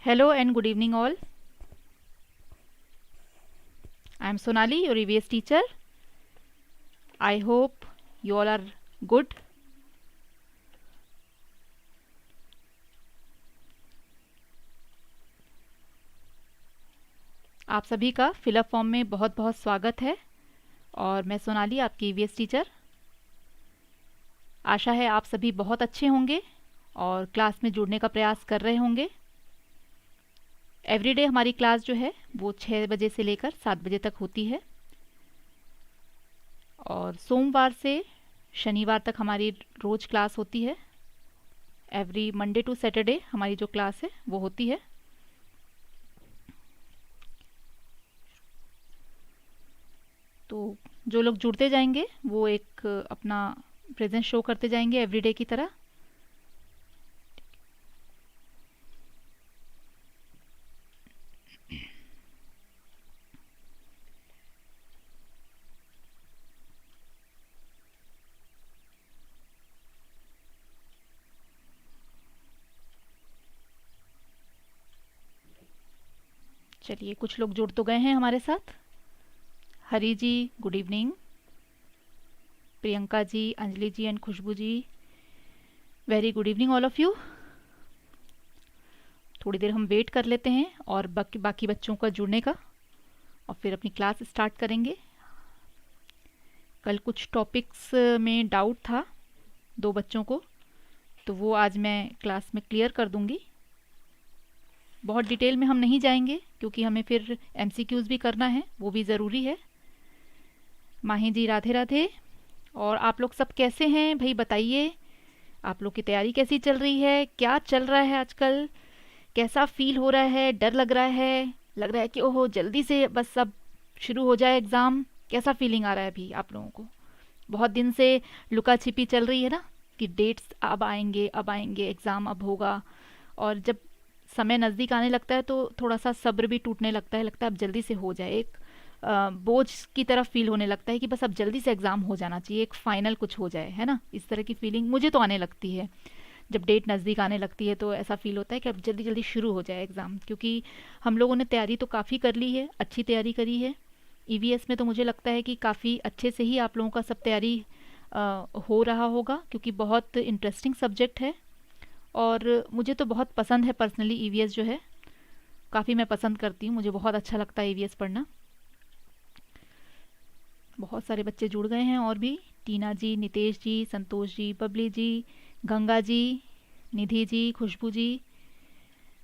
Hello and good evening all. I am Sonali, your EVS teacher. I hope you all are good. आप सभी का fill up form में बहुत बहुत स्वागत है और मैं सोनाली आपकी EVS टीचर। आशा है आप सभी बहुत अच्छे होंगे और क्लास में जुड़ने का प्रयास कर रहे होंगे। एवरीडे हमारी क्लास जो है वो 6 बजे से लेकर 7 बजे तक होती है और सोमवार से शनिवार तक हमारी रोज़ क्लास होती है। एवरी मंडे टू सैटरडे हमारी जो क्लास है वो होती है। तो जो लोग जुड़ते जाएंगे वो एक अपना प्रेजेंस शो करते जाएंगे एवरीडे की तरह। चलिए, कुछ लोग जुड़ तो गए हैं हमारे साथ। Hari ji good evening, Priyanka ji, Anjali ji and Khushboo ji, very good evening all of you. थोड़ी देर हम वेट कर लेते हैं और बाकी बच्चों का जुड़ने का और फिर अपनी क्लास स्टार्ट करेंगे। कल कुछ टॉपिक्स में डाउट था 2 बच्चों को, तो वो आज मैं क्लास में क्लियर कर दूंगी। बहुत डिटेल में हम नहीं जाएंगे क्योंकि हमें फिर MCQs भी करना है, वो भी ज़रूरी है। माही जी राधे राधे। और आप लोग सब कैसे हैं भाई, बताइए आप लोग की तैयारी कैसी चल रही है, क्या चल रहा है आजकल, कैसा फील हो रहा है, डर लग रहा है कि ओहो जल्दी से बस सब शुरू हो जाए एग्ज़ाम। कैसा फीलिंग आ रहा है अभी आप लोगों को? बहुत दिन से लुका छिपी चल रही है ना कि डेट्स अब आएंगे एग्ज़ाम अब होगा, और जब समय नज़दीक आने लगता है तो थोड़ा सा सब्र भी टूटने लगता है अब जल्दी से हो जाए। एक बोझ की तरफ फील होने लगता है कि बस अब जल्दी से एग्ज़ाम हो जाना चाहिए, एक फ़ाइनल कुछ हो जाए, है ना। इस तरह की फीलिंग मुझे तो आने लगती है जब डेट नज़दीक आने लगती है, तो ऐसा फील होता है कि अब जल्दी जल्दी शुरू हो जाए एग्ज़ाम। क्योंकि हम लोगों ने तैयारी तो काफ़ी कर ली है, अच्छी तैयारी करी है। EVS में तो मुझे लगता है कि काफ़ी अच्छे से ही आप लोगों का सब तैयारी हो रहा होगा, क्योंकि बहुत इंटरेस्टिंग सब्जेक्ट है और मुझे तो बहुत पसंद है पर्सनली। EVS जो है काफ़ी मैं पसंद करती हूँ, मुझे बहुत अच्छा लगता है EVS पढ़ना। बहुत सारे बच्चे जुड़ गए हैं और भी, Tina ji, Nitesh ji, Santosh ji, Babli ji, Ganga ji, Nidhi ji, Khushboo ji,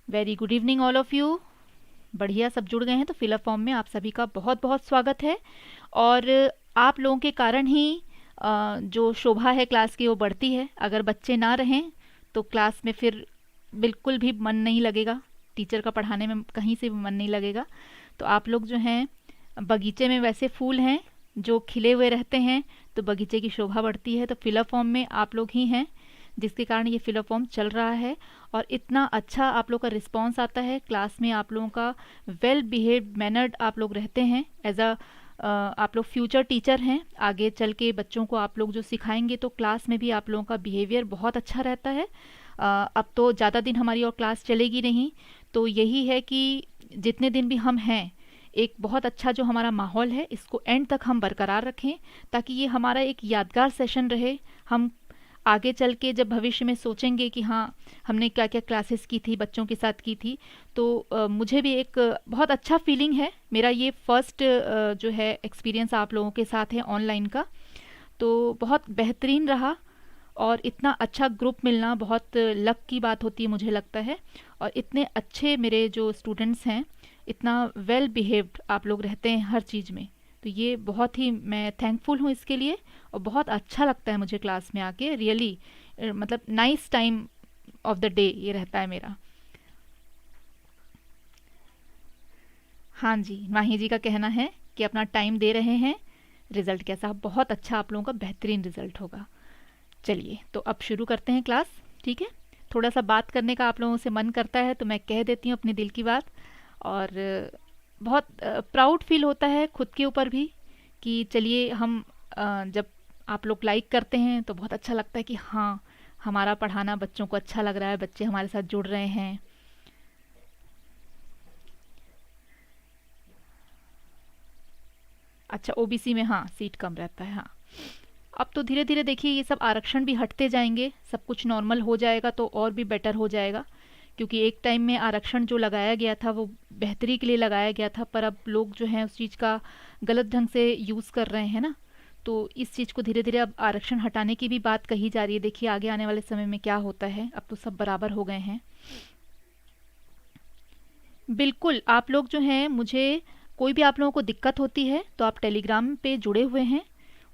very good evening all of you. बढ़िया, सब जुड़ गए हैं तो फिलअप फॉर्म में आप सभी का बहुत बहुत स्वागत है। और आप लोगों के कारण ही जो शोभा है क्लास की वो बढ़ती है। अगर बच्चे ना रहें तो क्लास में फिर बिल्कुल भी मन नहीं लगेगा, टीचर का पढ़ाने में कहीं से भी मन नहीं लगेगा। तो आप लोग जो हैं, बगीचे में वैसे फूल हैं जो खिले हुए रहते हैं, तो बगीचे की शोभा बढ़ती है। तो फिलअप फॉर्म में आप लोग ही हैं जिसके कारण ये फिलअप फॉर्म चल रहा है और इतना अच्छा आप लोग का रिस्पांस आता है क्लास में। आप लोगों का वेल बिहेव्ड मैनर्ड आप लोग रहते हैं। एज अ आप लोग फ्यूचर टीचर हैं, आगे चल के बच्चों को आप लोग जो सिखाएंगे तो क्लास में भी आप लोगों का बिहेवियर बहुत अच्छा रहता है। अब तो ज़्यादा दिन हमारी और क्लास चलेगी नहीं, तो यही है कि जितने दिन भी हम हैं, एक बहुत अच्छा जो हमारा माहौल है इसको एंड तक हम बरकरार रखें, ताकि ये हमारा एक यादगार सेशन रहे। हम आगे चल के जब भविष्य में सोचेंगे कि हाँ हमने क्या क्या क्लासेस की थी, बच्चों के साथ की थी, तो मुझे भी एक बहुत अच्छा फीलिंग है। मेरा ये फर्स्ट जो है एक्सपीरियंस आप लोगों के साथ है ऑनलाइन का, तो बहुत बेहतरीन रहा। और इतना अच्छा ग्रुप मिलना बहुत लक की बात होती है मुझे लगता है। और इतने अच्छे मेरे जो स्टूडेंट्स हैं, इतना वेल बिहेव्ड आप लोग रहते हैं हर चीज़ में, तो ये बहुत ही मैं थैंकफुल हूँ इसके लिए। और बहुत अच्छा लगता है मुझे क्लास में आके, रियली मतलब nice time of the day ये रहता है मेरा। हाँ जी, माही जी का कहना है कि अपना टाइम दे रहे हैं, रिज़ल्ट कैसा, बहुत अच्छा, आप लोगों का बेहतरीन रिज़ल्ट होगा। चलिए तो अब शुरू करते हैं क्लास, ठीक है। थोड़ा सा बात करने का आप लोगों से मन करता है तो मैं कह देती हूँ अपने दिल की बात। और बहुत प्राउड फील होता है खुद के ऊपर भी कि चलिए हम जब आप लोग लाइक करते हैं तो बहुत अच्छा लगता है कि हाँ हमारा पढ़ाना बच्चों को अच्छा लग रहा है, बच्चे हमारे साथ जुड़ रहे हैं। अच्छा, ओबीसी में हाँ सीट कम रहता है। हाँ, अब तो धीरे धीरे देखिए ये सब आरक्षण भी हटते जाएंगे, सब कुछ नॉर्मल हो जाएगा तो और भी बेटर हो जाएगा। क्योंकि एक टाइम में आरक्षण जो लगाया गया था वो बेहतरी के लिए लगाया गया था, पर अब लोग जो हैं उस चीज़ का गलत ढंग से यूज़ कर रहे हैं ना। तो इस चीज़ को धीरे धीरे अब आरक्षण हटाने की भी बात कही जा रही है। देखिए आगे आने वाले समय में क्या होता है, अब तो सब बराबर हो गए हैं। बिल्कुल, आप लोग जो हैं, मुझे कोई भी आप लोगों को दिक्कत होती है तो आप टेलीग्राम पे जुड़े हुए हैं,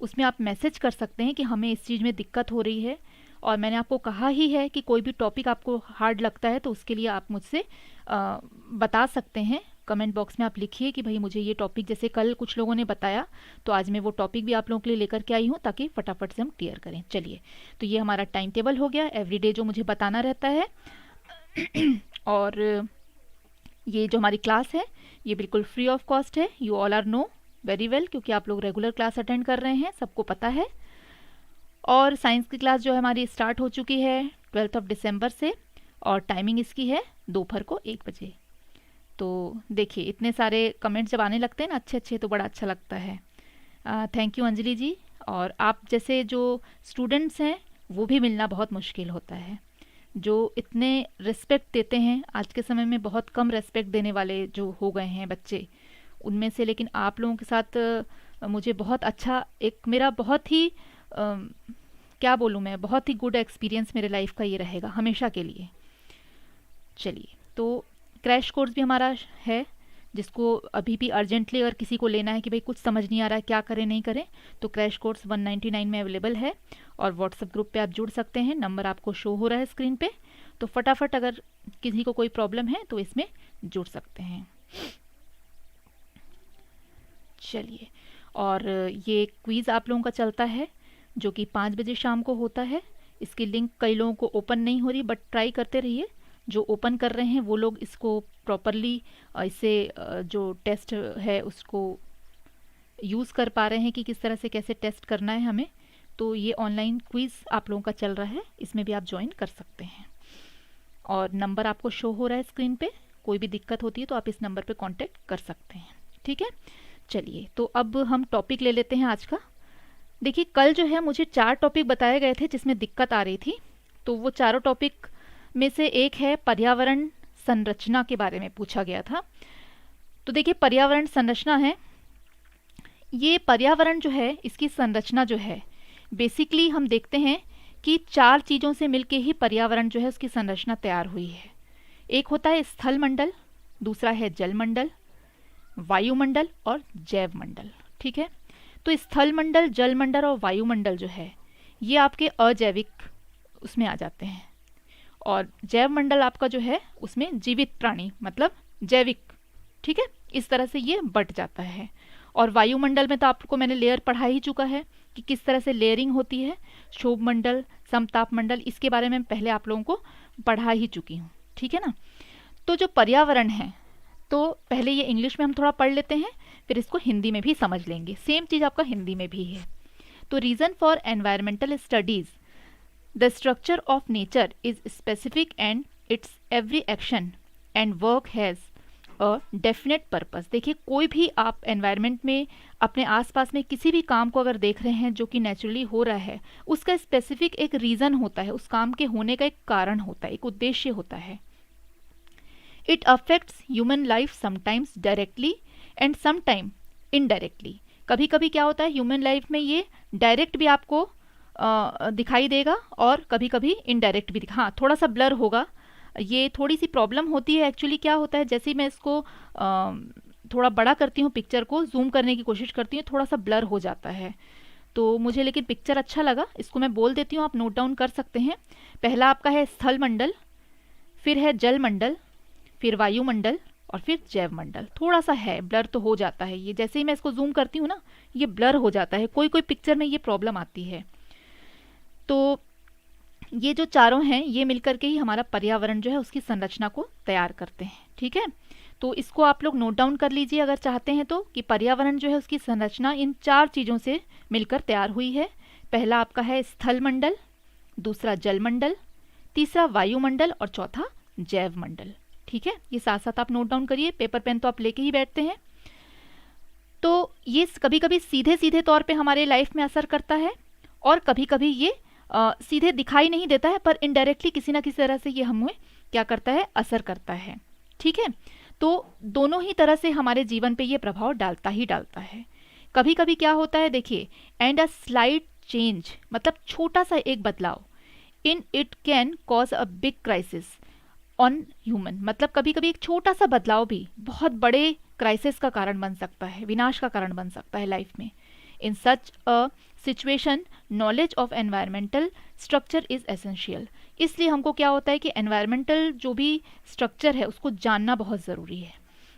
उसमें आप मैसेज कर सकते हैं कि हमें इस चीज़ में दिक्कत हो रही है। और मैंने आपको कहा ही है कि कोई भी टॉपिक आपको हार्ड लगता है तो उसके लिए आप मुझसे बता सकते हैं। कमेंट बॉक्स में आप लिखिए कि भाई मुझे ये टॉपिक, जैसे कल कुछ लोगों ने बताया तो आज मैं वो टॉपिक भी आप लोगों के लिए लेकर के आई हूँ ताकि फटाफट से हम क्लियर करें। चलिए, तो ये हमारा टाइम टेबल हो गया एवरीडे जो मुझे बताना रहता है। और ये जो हमारी क्लास है ये बिल्कुल फ्री ऑफ कॉस्ट है, you all are know very well, क्योंकि आप लोग रेगुलर क्लास अटेंड कर रहे हैं, सबको पता है। और साइंस की क्लास जो है हमारी स्टार्ट हो चुकी है 12 दिसंबर से, और टाइमिंग इसकी है दोपहर को 1 बजे। तो देखिए इतने सारे कमेंट्स जब आने लगते हैं ना अच्छे अच्छे, तो बड़ा अच्छा लगता है। थैंक यू अंजलि जी। और आप जैसे जो स्टूडेंट्स हैं वो भी मिलना बहुत मुश्किल होता है, जो इतने रिस्पेक्ट देते हैं। आज के समय में बहुत कम रिस्पेक्ट देने वाले जो हो गए हैं बच्चे उनमें से, लेकिन आप लोगों के साथ मुझे बहुत अच्छा, एक मेरा बहुत ही क्या बोलूँ मैं, बहुत ही गुड एक्सपीरियंस मेरे लाइफ का ये रहेगा हमेशा के लिए। चलिए, तो क्रैश कोर्स भी हमारा है, जिसको अभी भी अर्जेंटली अगर किसी को लेना है कि भाई कुछ समझ नहीं आ रहा है क्या करें नहीं करें, तो क्रैश कोर्स 199 में अवेलेबल है। और व्हाट्सएप ग्रुप पे आप जुड़ सकते हैं, नंबर आपको शो हो रहा है स्क्रीन पे, तो फटाफट अगर किसी को कोई प्रॉब्लम है तो इसमें जुड़ सकते हैं। चलिए, और ये क्विज़ आप लोगों का चलता है जो कि 5 बजे शाम को होता है। इसकी लिंक कई लोगों को ओपन नहीं हो रही, बट ट्राई करते रहिए। जो ओपन कर रहे हैं वो लोग इसको प्रॉपरली, इसे जो टेस्ट है उसको यूज़ कर पा रहे हैं कि किस तरह से कैसे टेस्ट करना है हमें। तो ये ऑनलाइन क्विज़ आप लोगों का चल रहा है, इसमें भी आप ज्वाइन कर सकते हैं। और नंबर आपको शो हो रहा है स्क्रीन पे, कोई भी दिक्कत होती है तो आप इस नंबर पे कांटेक्ट कर सकते हैं, ठीक है। चलिए, तो अब हम टॉपिक ले लेते हैं आज का। देखिए कल जो है मुझे 4 टॉपिक बताए गए थे जिसमें दिक्कत आ रही थी, तो वो चारों टॉपिक में से एक है पर्यावरण संरचना के बारे में पूछा गया था। तो देखिए पर्यावरण संरचना है, ये पर्यावरण जो है इसकी संरचना जो है बेसिकली हम देखते हैं कि 4 चीज़ों से मिलके ही पर्यावरण जो है उसकी संरचना तैयार हुई है। एक होता है स्थल मंडल, दूसरा है जल मंडल, वायुमंडल और जैव मंडल, ठीक है। तो स्थल मंडल, जल मंडल और वायुमंडल जो है ये आपके अजैविक उसमें आ जाते हैं, और जैव मंडल आपका जो है उसमें जीवित प्राणी मतलब जैविक, ठीक है। इस तरह से ये बट जाता है। और वायुमंडल में तो आपको मैंने लेयर पढ़ा ही चुका है कि किस तरह से लेयरिंग होती है, क्षोभ मंडल, समताप मंडल, इसके बारे में पहले आप लोगों को पढ़ा ही चुकी हूँ, ठीक है ना। तो जो पर्यावरण है, तो पहले ये इंग्लिश में हम थोड़ा पढ़ लेते हैं, फिर इसको हिंदी में भी समझ लेंगे। सेम चीज़ आपका हिंदी में भी है। तो reason for environmental studies, the structure of nature is specific and it's every action and work has a definite purpose. देखिए कोई भी आप एनवायरनमेंट में अपने आसपास में किसी भी काम को अगर देख रहे हैं जो कि नेचुरली हो रहा है, उसका स्पेसिफिक एक रीज़न होता है, उस काम के होने का एक कारण होता है, एक उद्देश्य होता है। It affects human life sometimes directly and sometime indirectly. कभी कभी क्या होता है ह्यूमन लाइफ में ये डायरेक्ट भी आपको दिखाई देगा और कभी कभी इनडायरेक्ट भी हाँ थोड़ा सा ब्लर होगा। ये थोड़ी सी प्रॉब्लम होती है एक्चुअली। क्या होता है, जैसे ही मैं इसको थोड़ा बड़ा करती हूँ, पिक्चर को जूम करने की कोशिश करती हूँ, थोड़ा सा ब्लर हो जाता है। तो मुझे लेकिन पिक्चर अच्छा लगा, इसको मैं बोल देती हूँ, आप नोट डाउन कर सकते हैं। पहला आपका है स्थल मंडल, फिर है जल मंडल, फिर वायुमंडल और फिर जैव मंडल। थोड़ा सा है ब्लर तो हो जाता है, ये जैसे ही मैं इसको जूम करती हूँ ना ये ब्लर हो जाता है, कोई कोई पिक्चर में ये प्रॉब्लम आती है। तो ये जो चारों हैं ये मिलकर के ही हमारा पर्यावरण जो है उसकी संरचना को तैयार करते हैं, ठीक है। तो इसको आप लोग नोट डाउन कर लीजिए अगर चाहते हैं तो, कि पर्यावरण जो है उसकी संरचना इन 4 चीज़ों से मिलकर तैयार हुई है। पहला आपका है स्थल मंडल, दूसरा जल मंडल, तीसरा वायुमंडल और चौथा जैव मंडल, ठीक है। ये साथ साथ आप नोट डाउन करिए, पेपर पेन तो आप लेके ही बैठते हैं। तो ये कभी कभी सीधे सीधे तौर पे हमारे लाइफ में असर करता है, और कभी कभी ये सीधे दिखाई नहीं देता है, पर इनडायरेक्टली किसी ना किसी तरह से ये हमें क्या करता है, असर करता है। ठीक है, तो दोनों ही तरह से हमारे जीवन पे ये प्रभाव डालता ही डालता है। कभी कभी क्या होता है, देखिए, एंड अ स्लाइट चेंज, मतलब छोटा सा एक बदलाव, इन it can cause a big crisis on human, मतलब कभी कभी एक छोटा सा बदलाव भी बहुत बड़े क्राइसिस का कारण बन सकता है, विनाश का कारण बन सकता है लाइफ में। In such a situation knowledge of environmental structure is essential. इसलिए हमको क्या होता है कि एनवायरमेंटल जो भी स्ट्रक्चर है उसको जानना बहुत ज़रूरी है,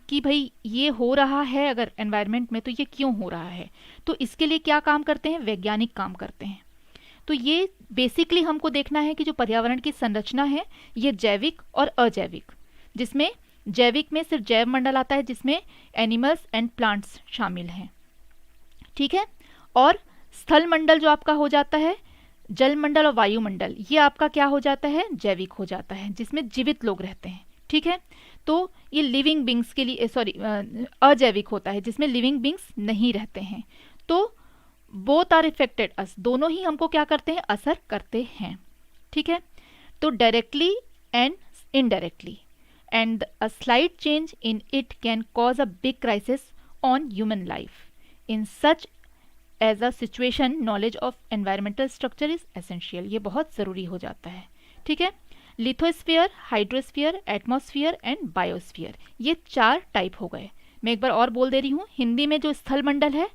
कि भाई ये हो रहा है अगर एनवायरनमेंट में तो ये क्यों हो रहा है। तो इसके लिए क्या काम करते हैं, वैज्ञानिक काम करते हैं। तो ये बेसिकली हमको देखना है कि जो पर्यावरण की संरचना है ये जैविक और अजैविक, जिसमें जैविक में सिर्फ जैव मंडल आता है जिसमें एनिमल्स एंड प्लांट्स शामिल हैं। ठीक है, और स्थल मंडल जो आपका हो जाता है, जल मंडल और वायुमंडल, ये आपका क्या हो जाता है, जैविक हो जाता है, जिसमें जीवित लोग रहते हैं। ठीक है, तो ये लिविंग बींग्स के लिए अजैविक होता है जिसमें लिविंग बींग्स नहीं रहते हैं। तो बोथ आर इफेक्टेड अस, दोनों ही हमको क्या करते हैं, असर करते हैं। ठीक है, तो directly and indirectly, and a slight change in it can cause a big crisis on human life. In such as a situation knowledge of environmental structure is essential, ये बहुत ज़रूरी हो जाता है। ठीक है, lithosphere, hydrosphere, atmosphere and biosphere, ये 4 type हो गए। मैं एक बार और बोल दे रही हूँ, हिंदी में जो स्थल मंडल है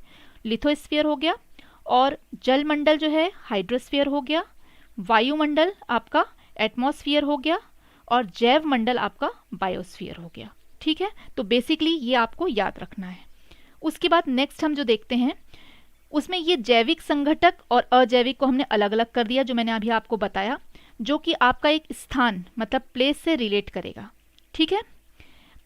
लिथोस्फीयर हो गया, और जल मंडल जो है हाइड्रोस्फीयर हो गया, वायुमंडल आपका एटमॉस्फेयर हो गया, और जैव मंडल आपका बायोस्फीयर हो गया। ठीक है, तो बेसिकली ये आपको याद रखना है। उसके बाद नेक्स्ट हम जो देखते हैं उसमें ये जैविक संघटक और अजैविक को हमने अलग अलग कर दिया, जो मैंने अभी आपको बताया, जो कि आपका एक स्थान मतलब प्लेस से रिलेट करेगा। ठीक है,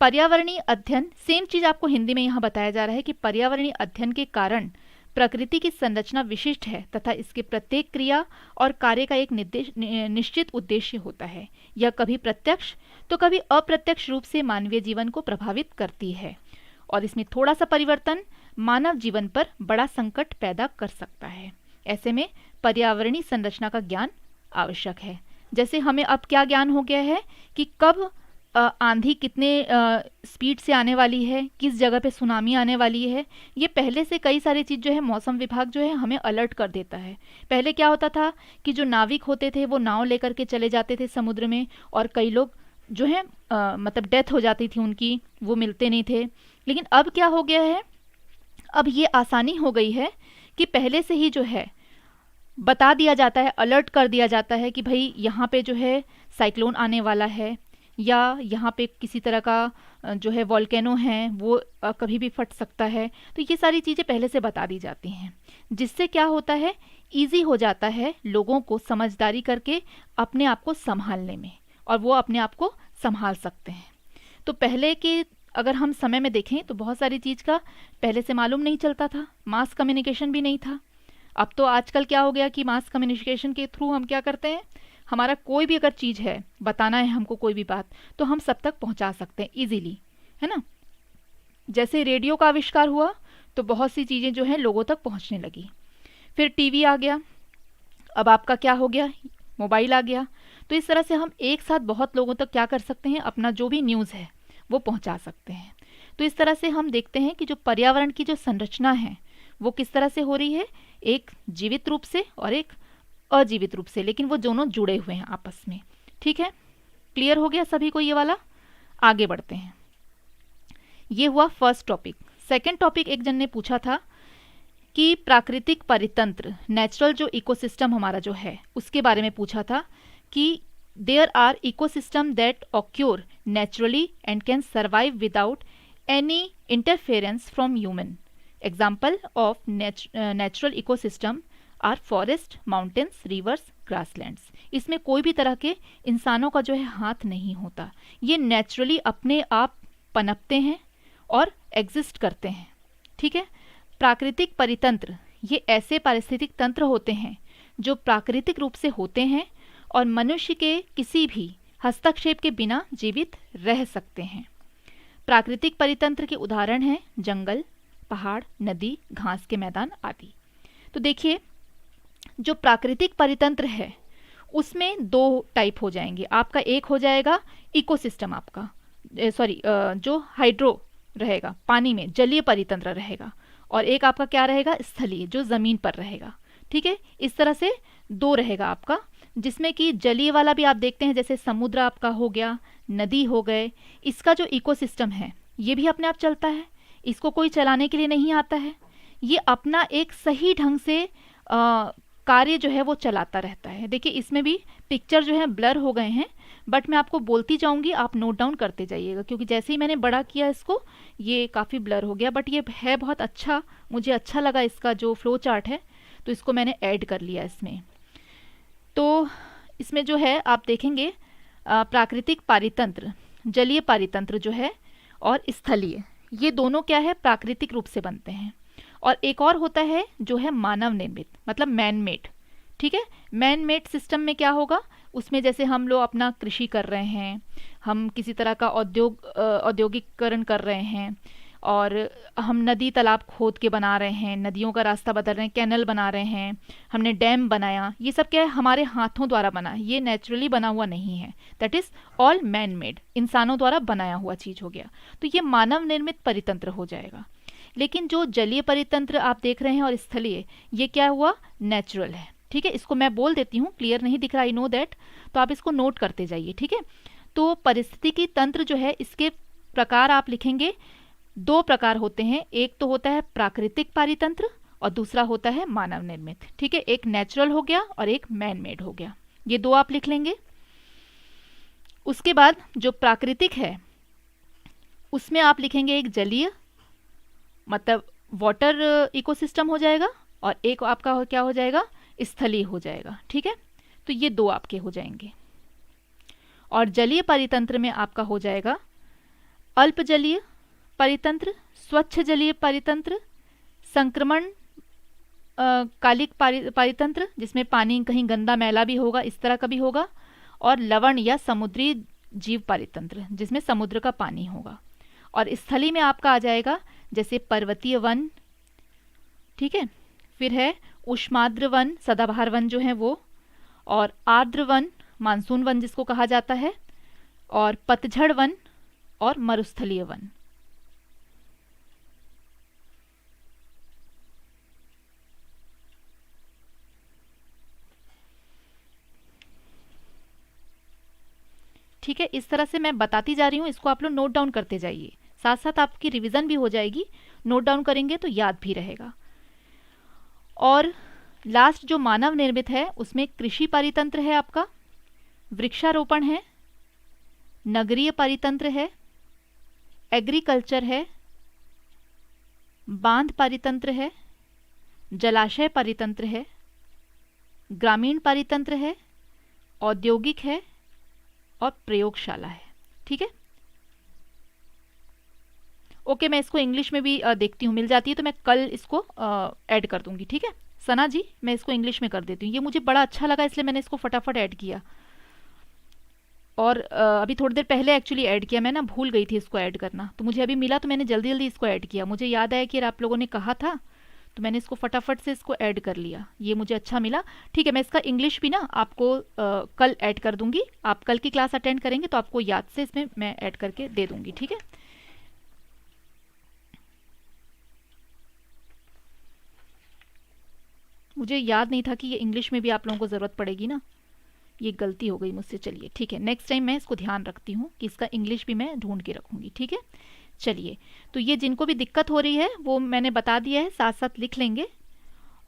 पर्यावरणीय अध्ययन, सेम चीज आपको हिंदी में यहाँ बताया जा रहा है कि पर्यावरणीय अध्ययन के कारण प्रकृति की संरचना विशिष्ट है तथा इसके प्रत्येक क्रिया और कार्य का एक निश्चित उद्देश्य होता है। यह कभी प्रत्यक्ष तो कभी अप्रत्यक्ष रूप से मानवीय जीवन को प्रभावित करती है, और इसमें थोड़ा सा परिवर्तन मानव जीवन पर बड़ा संकट पैदा कर सकता है। ऐसे में पर्यावरणीय संरचना का ज्ञान आवश्यक है। जैसे हमें अब क्या ज्ञान हो गया है कि कब आंधी कितने स्पीड से आने वाली है, किस जगह पे सुनामी आने वाली है, ये पहले से कई सारी चीज़ जो है मौसम विभाग जो है हमें अलर्ट कर देता है। पहले क्या होता था कि जो नाविक होते थे वो नाव लेकर के चले जाते थे समुद्र में, और कई लोग जो है मतलब डेथ हो जाती थी उनकी, वो मिलते नहीं थे। लेकिन अब क्या हो गया है, अब ये आसानी हो गई है कि पहले से ही जो है बता दिया जाता है, अलर्ट कर दिया जाता है कि भाई यहाँ पे जो है साइक्लोन आने वाला है, या यहाँ पे किसी तरह का जो है वॉल्केनो है वो कभी भी फट सकता है। तो ये सारी चीज़ें पहले से बता दी जाती हैं, जिससे क्या होता है, इजी हो जाता है लोगों को समझदारी करके अपने आप को संभालने में, और वो अपने आप को संभाल सकते हैं। तो पहले के अगर हम समय में देखें तो बहुत सारी चीज़ का पहले से मालूम नहीं चलता था, मास कम्युनिकेशन भी नहीं था। अब तो आजकल क्या हो गया कि मास कम्युनिकेशन के थ्रू हम क्या करते हैं, हमारा कोई भी अगर चीज़ है, बताना है हमको कोई भी बात, तो हम सब तक पहुंचा सकते हैं इजीली, है ना। जैसे रेडियो का आविष्कार हुआ तो बहुत सी चीज़ें जो है लोगों तक पहुंचने लगी। फिर टीवी आ गया, अब आपका क्या हो गया, मोबाइल आ गया। तो इस तरह से हम एक साथ बहुत लोगों तक क्या कर सकते हैं, अपना जो भी न्यूज़ है वो पहुंचा सकते हैं। तो इस तरह से हम देखते हैं कि जो पर्यावरण की जो संरचना है वो किस तरह से हो रही है, एक जीवित रूप से और एक अजीवित रूप से, लेकिन वो दोनों जुड़े हुए हैं आपस में। ठीक है, क्लियर हो गया सभी को ये वाला। आगे बढ़ते हैं, ये हुआ फर्स्ट टॉपिक। सेकंड टॉपिक एक जन ने पूछा था कि प्राकृतिक परितंत्र, नेचुरल जो इकोसिस्टम हमारा जो है उसके बारे में पूछा था कि there are ecosystem that occur naturally and can survive without any interference from human. Example of natural ecosystem are forest, mountains, rivers, grasslands. इसमें कोई भी तरह के इंसानों का जो है हाथ नहीं होता, ये नेचुरली अपने आप पनपते हैं और एग्जिस्ट करते हैं। ठीक है, प्राकृतिक परितंत्र ये ऐसे पारिस्थितिक तंत्र होते हैं जो प्राकृतिक रूप से होते हैं और मनुष्य के किसी भी हस्तक्षेप के बिना जीवित रह सकते हैं। प्राकृतिक परितंत्र के उदाहरण हैं जंगल, पहाड़, नदी, घास के मैदान आदि। तो देखिए, जो प्राकृतिक परितंत्र है उसमें दो टाइप हो जाएंगे। आपका एक हो जाएगा इकोसिस्टम, आपका जो हाइड्रो रहेगा, पानी में जलीय परितंत्र रहेगा, और एक आपका क्या रहेगा, स्थलीय, जो जमीन पर रहेगा। ठीक है, इस तरह से दो रहेगा आपका, जिसमें कि जलीय वाला भी आप देखते हैं, जैसे समुद्र आपका हो गया, नदी हो गए, इसका जो इकोसिस्टम है ये भी अपने आप चलता है, इसको कोई चलाने के लिए नहीं आता है, ये अपना एक सही ढंग से कार्य जो है वो चलाता रहता है। देखिए, इसमें भी पिक्चर जो है ब्लर हो गए हैं, बट मैं आपको बोलती जाऊंगी, आप नोट डाउन करते जाइएगा, क्योंकि जैसे ही मैंने बड़ा किया इसको ये काफ़ी ब्लर हो गया, बट ये है बहुत अच्छा, मुझे अच्छा लगा इसका जो फ्लो चार्ट है, तो इसको मैंने ऐड कर लिया इसमें। तो इसमें जो है आप देखेंगे प्राकृतिक पारितंत्र, जलीय पारितंत्र जो है, और स्थलीय, ये दोनों क्या है, प्राकृतिक रूप से बनते हैं। और एक और होता है जो है मानव निर्मित, मतलब मैन मेड। ठीक है, मैन मेड सिस्टम में क्या होगा, उसमें जैसे हम लोग अपना कृषि कर रहे हैं, हम किसी तरह का औद्योगिकरण कर रहे हैं, और हम नदी तालाब खोद के बना रहे हैं, नदियों का रास्ता बदल रहे हैं, कैनल बना रहे हैं, हमने डैम बनाया, ये सब क्या है, हमारे हाथों द्वारा बना, ये नेचुरली बना हुआ नहीं है, that is all man made, इंसानों द्वारा बनाया हुआ चीज हो गया, तो ये मानव निर्मित परितंत्र हो जाएगा। लेकिन जो जलीय परितंत्र आप देख रहे हैं और स्थलीय, ये क्या हुआ, नेचुरल है। ठीक है, इसको मैं बोल देती हूँ, क्लियर नहीं दिख रहा, आई नो दैट, तो आप इसको नोट करते जाइए। ठीक है, तो परिस्थितिकी तंत्र जो है, इसके प्रकार आप लिखेंगे, दो प्रकार होते हैं, एक तो होता है प्राकृतिक पारितंत्र और दूसरा होता है मानव निर्मित। ठीक है, एक नेचुरल हो गया और एक मैन मेड हो गया, ये दो आप लिख लेंगे। उसके बाद जो प्राकृतिक है उसमें आप लिखेंगे एक जलीय, मतलब वाटर इकोसिस्टम हो जाएगा, और एक आपका क्या हो जाएगा, स्थलीय हो जाएगा। ठीक है, तो ये दो आपके हो जाएंगे। और जलीय परितंत्र में आपका हो जाएगा अल्प जलीय परितंत्र, स्वच्छ जलीय परितंत्र, संक्रमण कालिक परितंत्र, जिसमें पानी कहीं गंदा मैला भी होगा, इस तरह का भी होगा, और लवण या समुद्री जीव परितंत्र, जिसमें समुद्र का पानी होगा। और स्थलीय में आपका आ जाएगा जैसे पर्वतीय वन, ठीक है, फिर है उष्माद्र वन, सदाबहार वन जो है वो, और आर्द्र वन, मानसून वन जिसको कहा जाता है, और पतझड़ वन, और मरुस्थलीय वन। ठीक है, इस तरह से मैं बताती जा रही हूँ, इसको आप लोग नोट डाउन करते जाइए, साथ साथ आपकी रिवीजन भी हो जाएगी, नोट डाउन करेंगे तो याद भी रहेगा। और लास्ट जो मानव निर्मित है उसमें कृषि परितंत्र है आपका, वृक्षारोपण है, नगरीय परितंत्र है, एग्रीकल्चर है, बांध परितंत्र है, जलाशय परितंत्र है, ग्रामीण परितंत्र है, औद्योगिक है, और प्रयोगशाला है। ठीक है, ओके, मैं इसको इंग्लिश में भी देखती हूँ, मिल जाती है तो मैं कल इसको ऐड कर दूंगी। ठीक है सना जी, मैं इसको इंग्लिश में कर देती हूँ, ये मुझे बड़ा अच्छा लगा इसलिए मैंने इसको फटाफट ऐड किया, और अभी थोड़ी देर पहले एक्चुअली ऐड किया, मैं ना भूल गई थी इसको ऐड करना, तो मुझे अभी मिला तो मैंने जल्दी जल्दी इसको ऐड किया, मुझे याद आया कि आप लोगों ने कहा था, तो मैंने इसको फटाफट से इसको ऐड कर लिया, ये मुझे अच्छा मिला। ठीक है, मैं इसका इंग्लिश भी ना आपको कल ऐड कर दूंगी, आप कल की क्लास अटेंड करेंगे तो आपको याद से इसमें मैं ऐड करके दे दूंगी। ठीक है, मुझे याद नहीं था कि ये इंग्लिश में भी आप लोगों को ज़रूरत पड़ेगी ना, ये गलती हो गई मुझसे। चलिए ठीक है, नेक्स्ट टाइम मैं इसको ध्यान रखती हूँ कि इसका इंग्लिश भी मैं ढूंढ के रखूँगी। ठीक है, चलिए, तो ये जिनको भी दिक्कत हो रही है वो मैंने बता दिया है, साथ साथ लिख लेंगे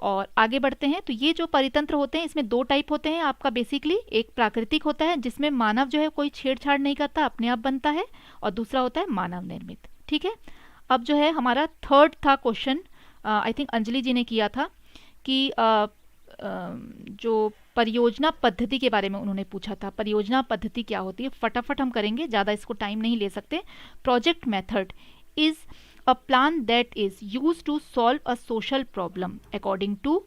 और आगे बढ़ते हैं। तो ये जो परितंत्र होते हैं इसमें दो टाइप होते हैं आपका बेसिकली, एक प्राकृतिक होता है जिसमें मानव जो है कोई छेड़छाड़ नहीं करता, अपने आप बनता है, और दूसरा होता है मानव निर्मित। ठीक है, अब जो है हमारा थर्ड था क्वेश्चन, आई थिंक अंजलि जी ने किया था कि जो परियोजना पद्धति के बारे में उन्होंने पूछा था, परियोजना पद्धति क्या होती है, फटाफट हम करेंगे, ज़्यादा इसको टाइम नहीं ले सकते। Project method is a plan that is used to solve a social problem according to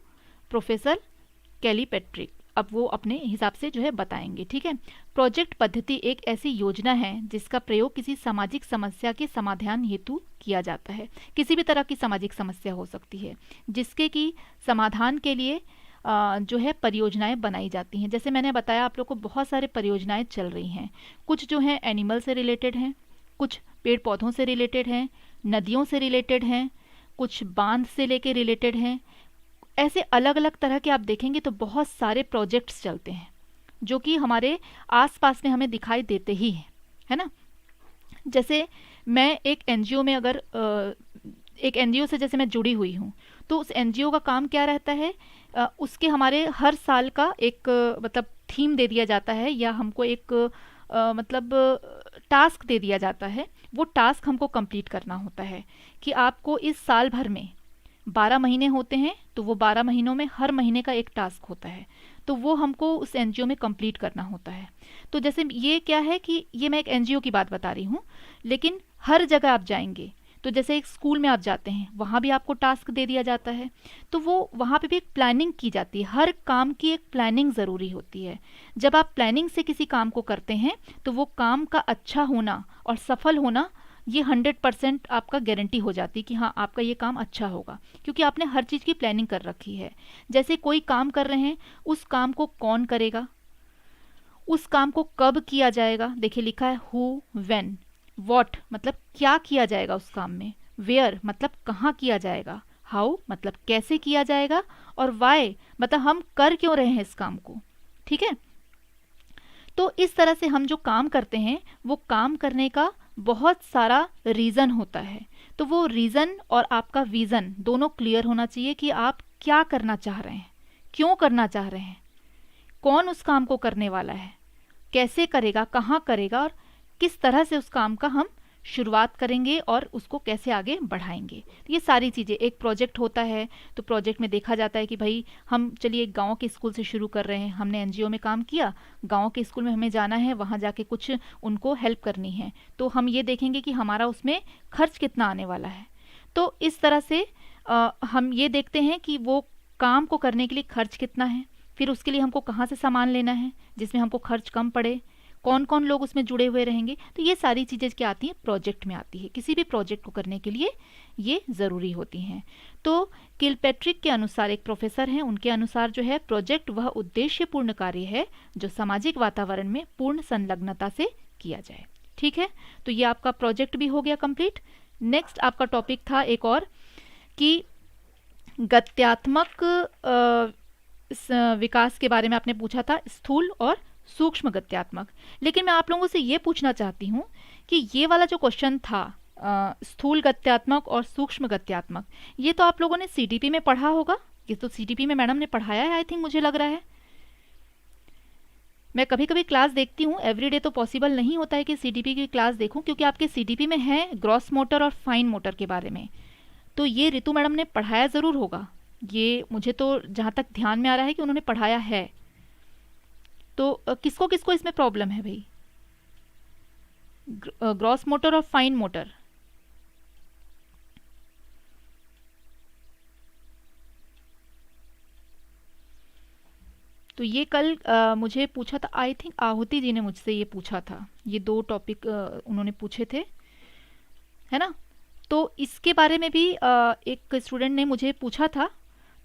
professor Kilpatrick. अब वो अपने हिसाब से जो है बताएंगे, ठीक है। प्रोजेक्ट पद्धति एक ऐसी योजना है जिसका प्रयोग किसी सामाजिक समस्या के समाधान हेतु किया जाता है। किसी भी तरह की सामाजिक समस्या हो सकती है जिसके कि समाधान के लिए जो है परियोजनाएं बनाई जाती हैं। जैसे मैंने बताया आप लोग को बहुत सारे परियोजनाएं चल रही हैं, कुछ जो हैं एनिमल से रिलेटेड हैं, कुछ पेड़ पौधों से रिलेटेड हैं, नदियों से रिलेटेड हैं, कुछ बांध से लेके रिलेटेड हैं। ऐसे अलग अलग तरह के आप देखेंगे तो बहुत सारे प्रोजेक्ट्स चलते हैं जो कि हमारे आसपास में हमें दिखाई देते ही हैं, है ना। जैसे मैं एक एनजीओ में अगर एक एनजीओ से जैसे मैं जुड़ी हुई हूँ तो उस एनजीओ का काम क्या रहता है, उसके हमारे हर साल का एक मतलब थीम दे दिया जाता है या हमको एक मतलब टास्क दे दिया जाता है। वो टास्क हमको कंप्लीट करना होता है कि आपको इस साल भर में 12 महीने होते हैं तो वो 12 महीनों में हर महीने का एक टास्क होता है, तो वो हमको उस एनजीओ में कंप्लीट करना होता है। तो जैसे ये क्या है कि ये मैं एक एनजीओ की बात बता रही हूँ, लेकिन हर जगह आप जाएंगे तो जैसे एक स्कूल में आप जाते हैं वहाँ भी आपको टास्क दे दिया जाता है, तो वो वहाँ पे भी एक प्लानिंग की जाती है। हर काम की एक प्लानिंग ज़रूरी होती है। जब आप प्लानिंग से किसी काम को करते हैं तो वो काम का अच्छा होना और सफल होना ये 100% आपका गारंटी हो जाती है कि हाँ आपका ये काम अच्छा होगा, क्योंकि आपने हर चीज़ की प्लानिंग कर रखी है। जैसे कोई काम कर रहे हैं, उस काम को कौन करेगा, उस काम को कब किया जाएगा। देखिए लिखा है हु, व्हेन, व्हाट मतलब क्या किया जाएगा उस काम में, वेयर मतलब कहाँ किया जाएगा, हाउ मतलब कैसे किया जाएगा, और वाई मतलब हम कर क्यों रहे हैं इस काम को, ठीक है। तो इस तरह से हम जो काम करते हैं वो काम करने का बहुत सारा रीज़न होता है। तो वो रीज़न और आपका विज़न दोनों क्लियर होना चाहिए कि आप क्या करना चाह रहे हैं, क्यों करना चाह रहे हैं, कौन उस काम को करने वाला है, कैसे करेगा, कहाँ करेगा, और किस तरह से उस काम का हम शुरुआत करेंगे और उसको कैसे आगे बढ़ाएंगे। तो ये सारी चीज़ें, एक प्रोजेक्ट होता है तो प्रोजेक्ट में देखा जाता है कि भाई हम चलिए एक गांव के स्कूल से शुरू कर रहे हैं, हमने एनजीओ में काम किया, गांव के स्कूल में हमें जाना है, वहाँ जाके कुछ उनको हेल्प करनी है, तो हम ये देखेंगे कि हमारा उसमें खर्च कितना आने वाला है। तो इस तरह से हम ये देखते हैं कि वो काम को करने के लिए खर्च कितना है, फिर उसके लिए हमको कहाँ से सामान लेना है जिसमें हमको खर्च कम पड़े, कौन कौन लोग उसमें जुड़े हुए रहेंगे। तो ये सारी चीज़ें क्या आती हैं, प्रोजेक्ट में आती है। किसी भी प्रोजेक्ट को करने के लिए ये ज़रूरी होती हैं। तो किलपैट्रिक के अनुसार, एक प्रोफेसर हैं, उनके अनुसार जो है प्रोजेक्ट वह उद्देश्यपूर्ण कार्य है जो सामाजिक वातावरण में पूर्ण संलग्नता से किया जाए, ठीक है। तो ये आपका प्रोजेक्ट भी हो गया कंप्लीट। नेक्स्ट आपका टॉपिक था एक और कि गत्यात्मक विकास के बारे में आपने पूछा था, स्थूल और सूक्ष्म गत्यात्मक। लेकिन मैं आप लोगों से ये पूछना चाहती हूँ कि ये वाला जो क्वेश्चन था स्थूल गत्यात्मक और सूक्ष्म गत्यात्मक, ये तो आप लोगों ने सीटीपी में पढ़ा होगा। ये तो सीटीपी में मैडम ने पढ़ाया है आई थिंक, मुझे लग रहा है। मैं कभी कभी क्लास देखती हूँ, एवरीडे तो पॉसिबल नहीं होता है कि सीटीपी की क्लास देखूँ, क्योंकि आपके सीटीपी में है ग्रॉस मोटर और फाइन मोटर के बारे में। तो ये रितु मैडम ने पढ़ाया ज़रूर होगा, ये मुझे तो जहाँ तक ध्यान में आ रहा है कि उन्होंने पढ़ाया है। तो किसको किसको इसमें प्रॉब्लम है भाई, ग्रॉस मोटर और फाइन मोटर? तो ये कल मुझे पूछा था, आई थिंक आहुति जी ने मुझसे ये पूछा था, ये दो टॉपिक उन्होंने पूछे थे, है ना। तो इसके बारे में भी एक स्टूडेंट ने मुझे पूछा था,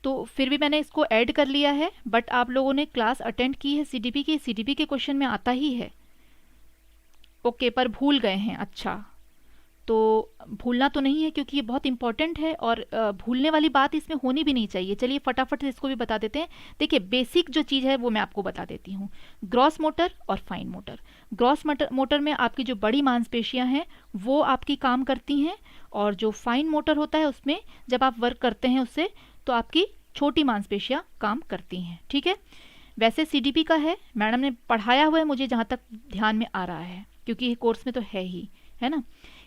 तो फिर भी मैंने इसको ऐड कर लिया है। बट आप लोगों ने क्लास अटेंड की है सीटीपी की, सीटीपी के क्वेश्चन में आता ही है, ओके, पर भूल गए हैं। अच्छा, तो भूलना तो नहीं है क्योंकि ये बहुत इंपॉर्टेंट है और भूलने वाली बात इसमें होनी भी नहीं चाहिए। चलिए फटाफट से इसको भी बता देते हैं। देखिए बेसिक जो चीज़ है वो मैं आपको बता देती हूँ, ग्रॉस मोटर और फाइन मोटर। ग्रॉस मोटर में आपकी जो बड़ी मांसपेशियाँ हैं वो आपकी काम करती हैं, और जो फाइन मोटर होता है उसमें जब आप वर्क करते हैं उससे तो आपकी छोटी मांसपेशियाँ काम करती हैं, ठीक है। वैसे सीडीपी का है, मैडम ने पढ़ाया हुआ है मुझे जहाँ तक ध्यान में आ रहा है, क्योंकि ये कोर्स में तो है ही, है ना।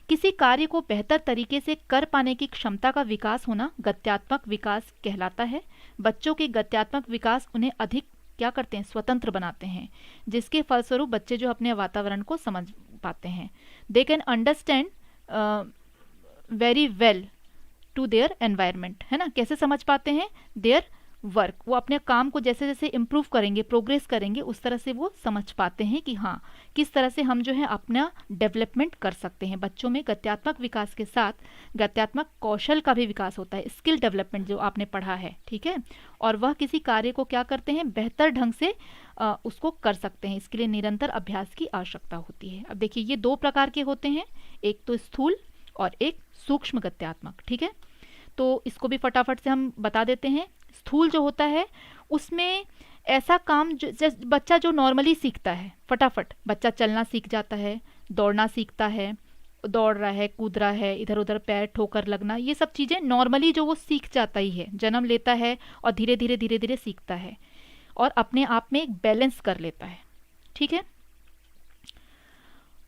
किसी कार्य को बेहतर तरीके से कर पाने की क्षमता का विकास होना गत्यात्मक विकास कहलाता है। बच्चों के गत्यात्मक विकास उन्हें अधिक क्या करते हैं, स्वतंत्र बनाते हैं, जिसके फलस्वरूप बच्चे जो अपने वातावरण को समझ पाते हैं। They can understand very well to their environment, है ना। कैसे समझ पाते हैं, देयर वर्क, वो अपने काम को जैसे जैसे इम्प्रूव करेंगे, प्रोग्रेस करेंगे, उस तरह से वो समझ पाते हैं कि हाँ किस तरह से हम जो है अपना डेवलपमेंट कर सकते हैं। बच्चों में गत्यात्मक विकास के साथ गत्यात्मक कौशल का भी विकास होता है, स्किल डेवलपमेंट जो आपने पढ़ा है, ठीक है। और वह किसी कार्य को क्या करते हैं, बेहतर ढंग से उसको कर सकते हैं। इसके लिए निरंतर अभ्यास की आवश्यकता होती है। अब देखिए ये दो प्रकार के होते हैं, एक तो स्थूल और एक सूक्ष्म गत्यात्मक, ठीक है। तो इसको भी फटाफट से हम बता देते हैं। स्थूल जो होता है उसमें ऐसा काम जो बच्चा जो नॉर्मली सीखता है, फटाफट बच्चा चलना सीख जाता है, दौड़ना सीखता है, दौड़ रहा है, कूद रहा है, इधर उधर पैर ठोकर लगना, ये सब चीज़ें नॉर्मली जो वो सीख जाता ही है, जन्म लेता है और धीरे धीरे धीरे धीरे सीखता है और अपने आप में एक बैलेंस कर लेता है, ठीक है।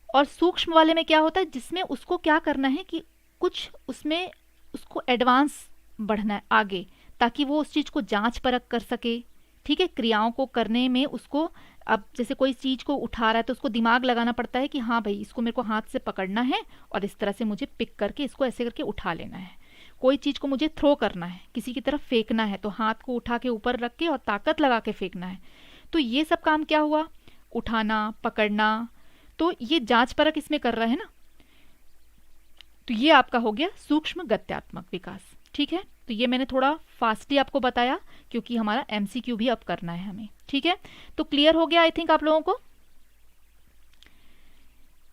और सूक्ष्म वाले में क्या होता है, जिसमें उसको क्या करना है कि कुछ उसमें उसको एडवांस बढ़ना है आगे, ताकि वो उस चीज़ को जांच परख कर सके, ठीक है। क्रियाओं को करने में उसको, अब जैसे कोई चीज़ को उठा रहा है तो उसको दिमाग लगाना पड़ता है कि हाँ भाई इसको मेरे को हाथ से पकड़ना है और इस तरह से मुझे पिक करके इसको ऐसे करके उठा लेना है। कोई चीज़ को मुझे थ्रो करना है, किसी की तरफ फेंकना है, तो हाथ को उठा के ऊपर रख के और ताकत लगा के फेंकना है। तो ये सब काम क्या हुआ, उठाना, पकड़ना, तो ये जांच परख इसमें कर रहा है ना। तो ये आपका हो गया सूक्ष्म गत्यात्मक विकास, ठीक है। तो ये मैंने थोड़ा फास्टली आपको बताया क्योंकि हमारा एमसीक्यू भी अब करना है हमें, ठीक है। तो क्लियर हो गया आई थिंक आप लोगों को।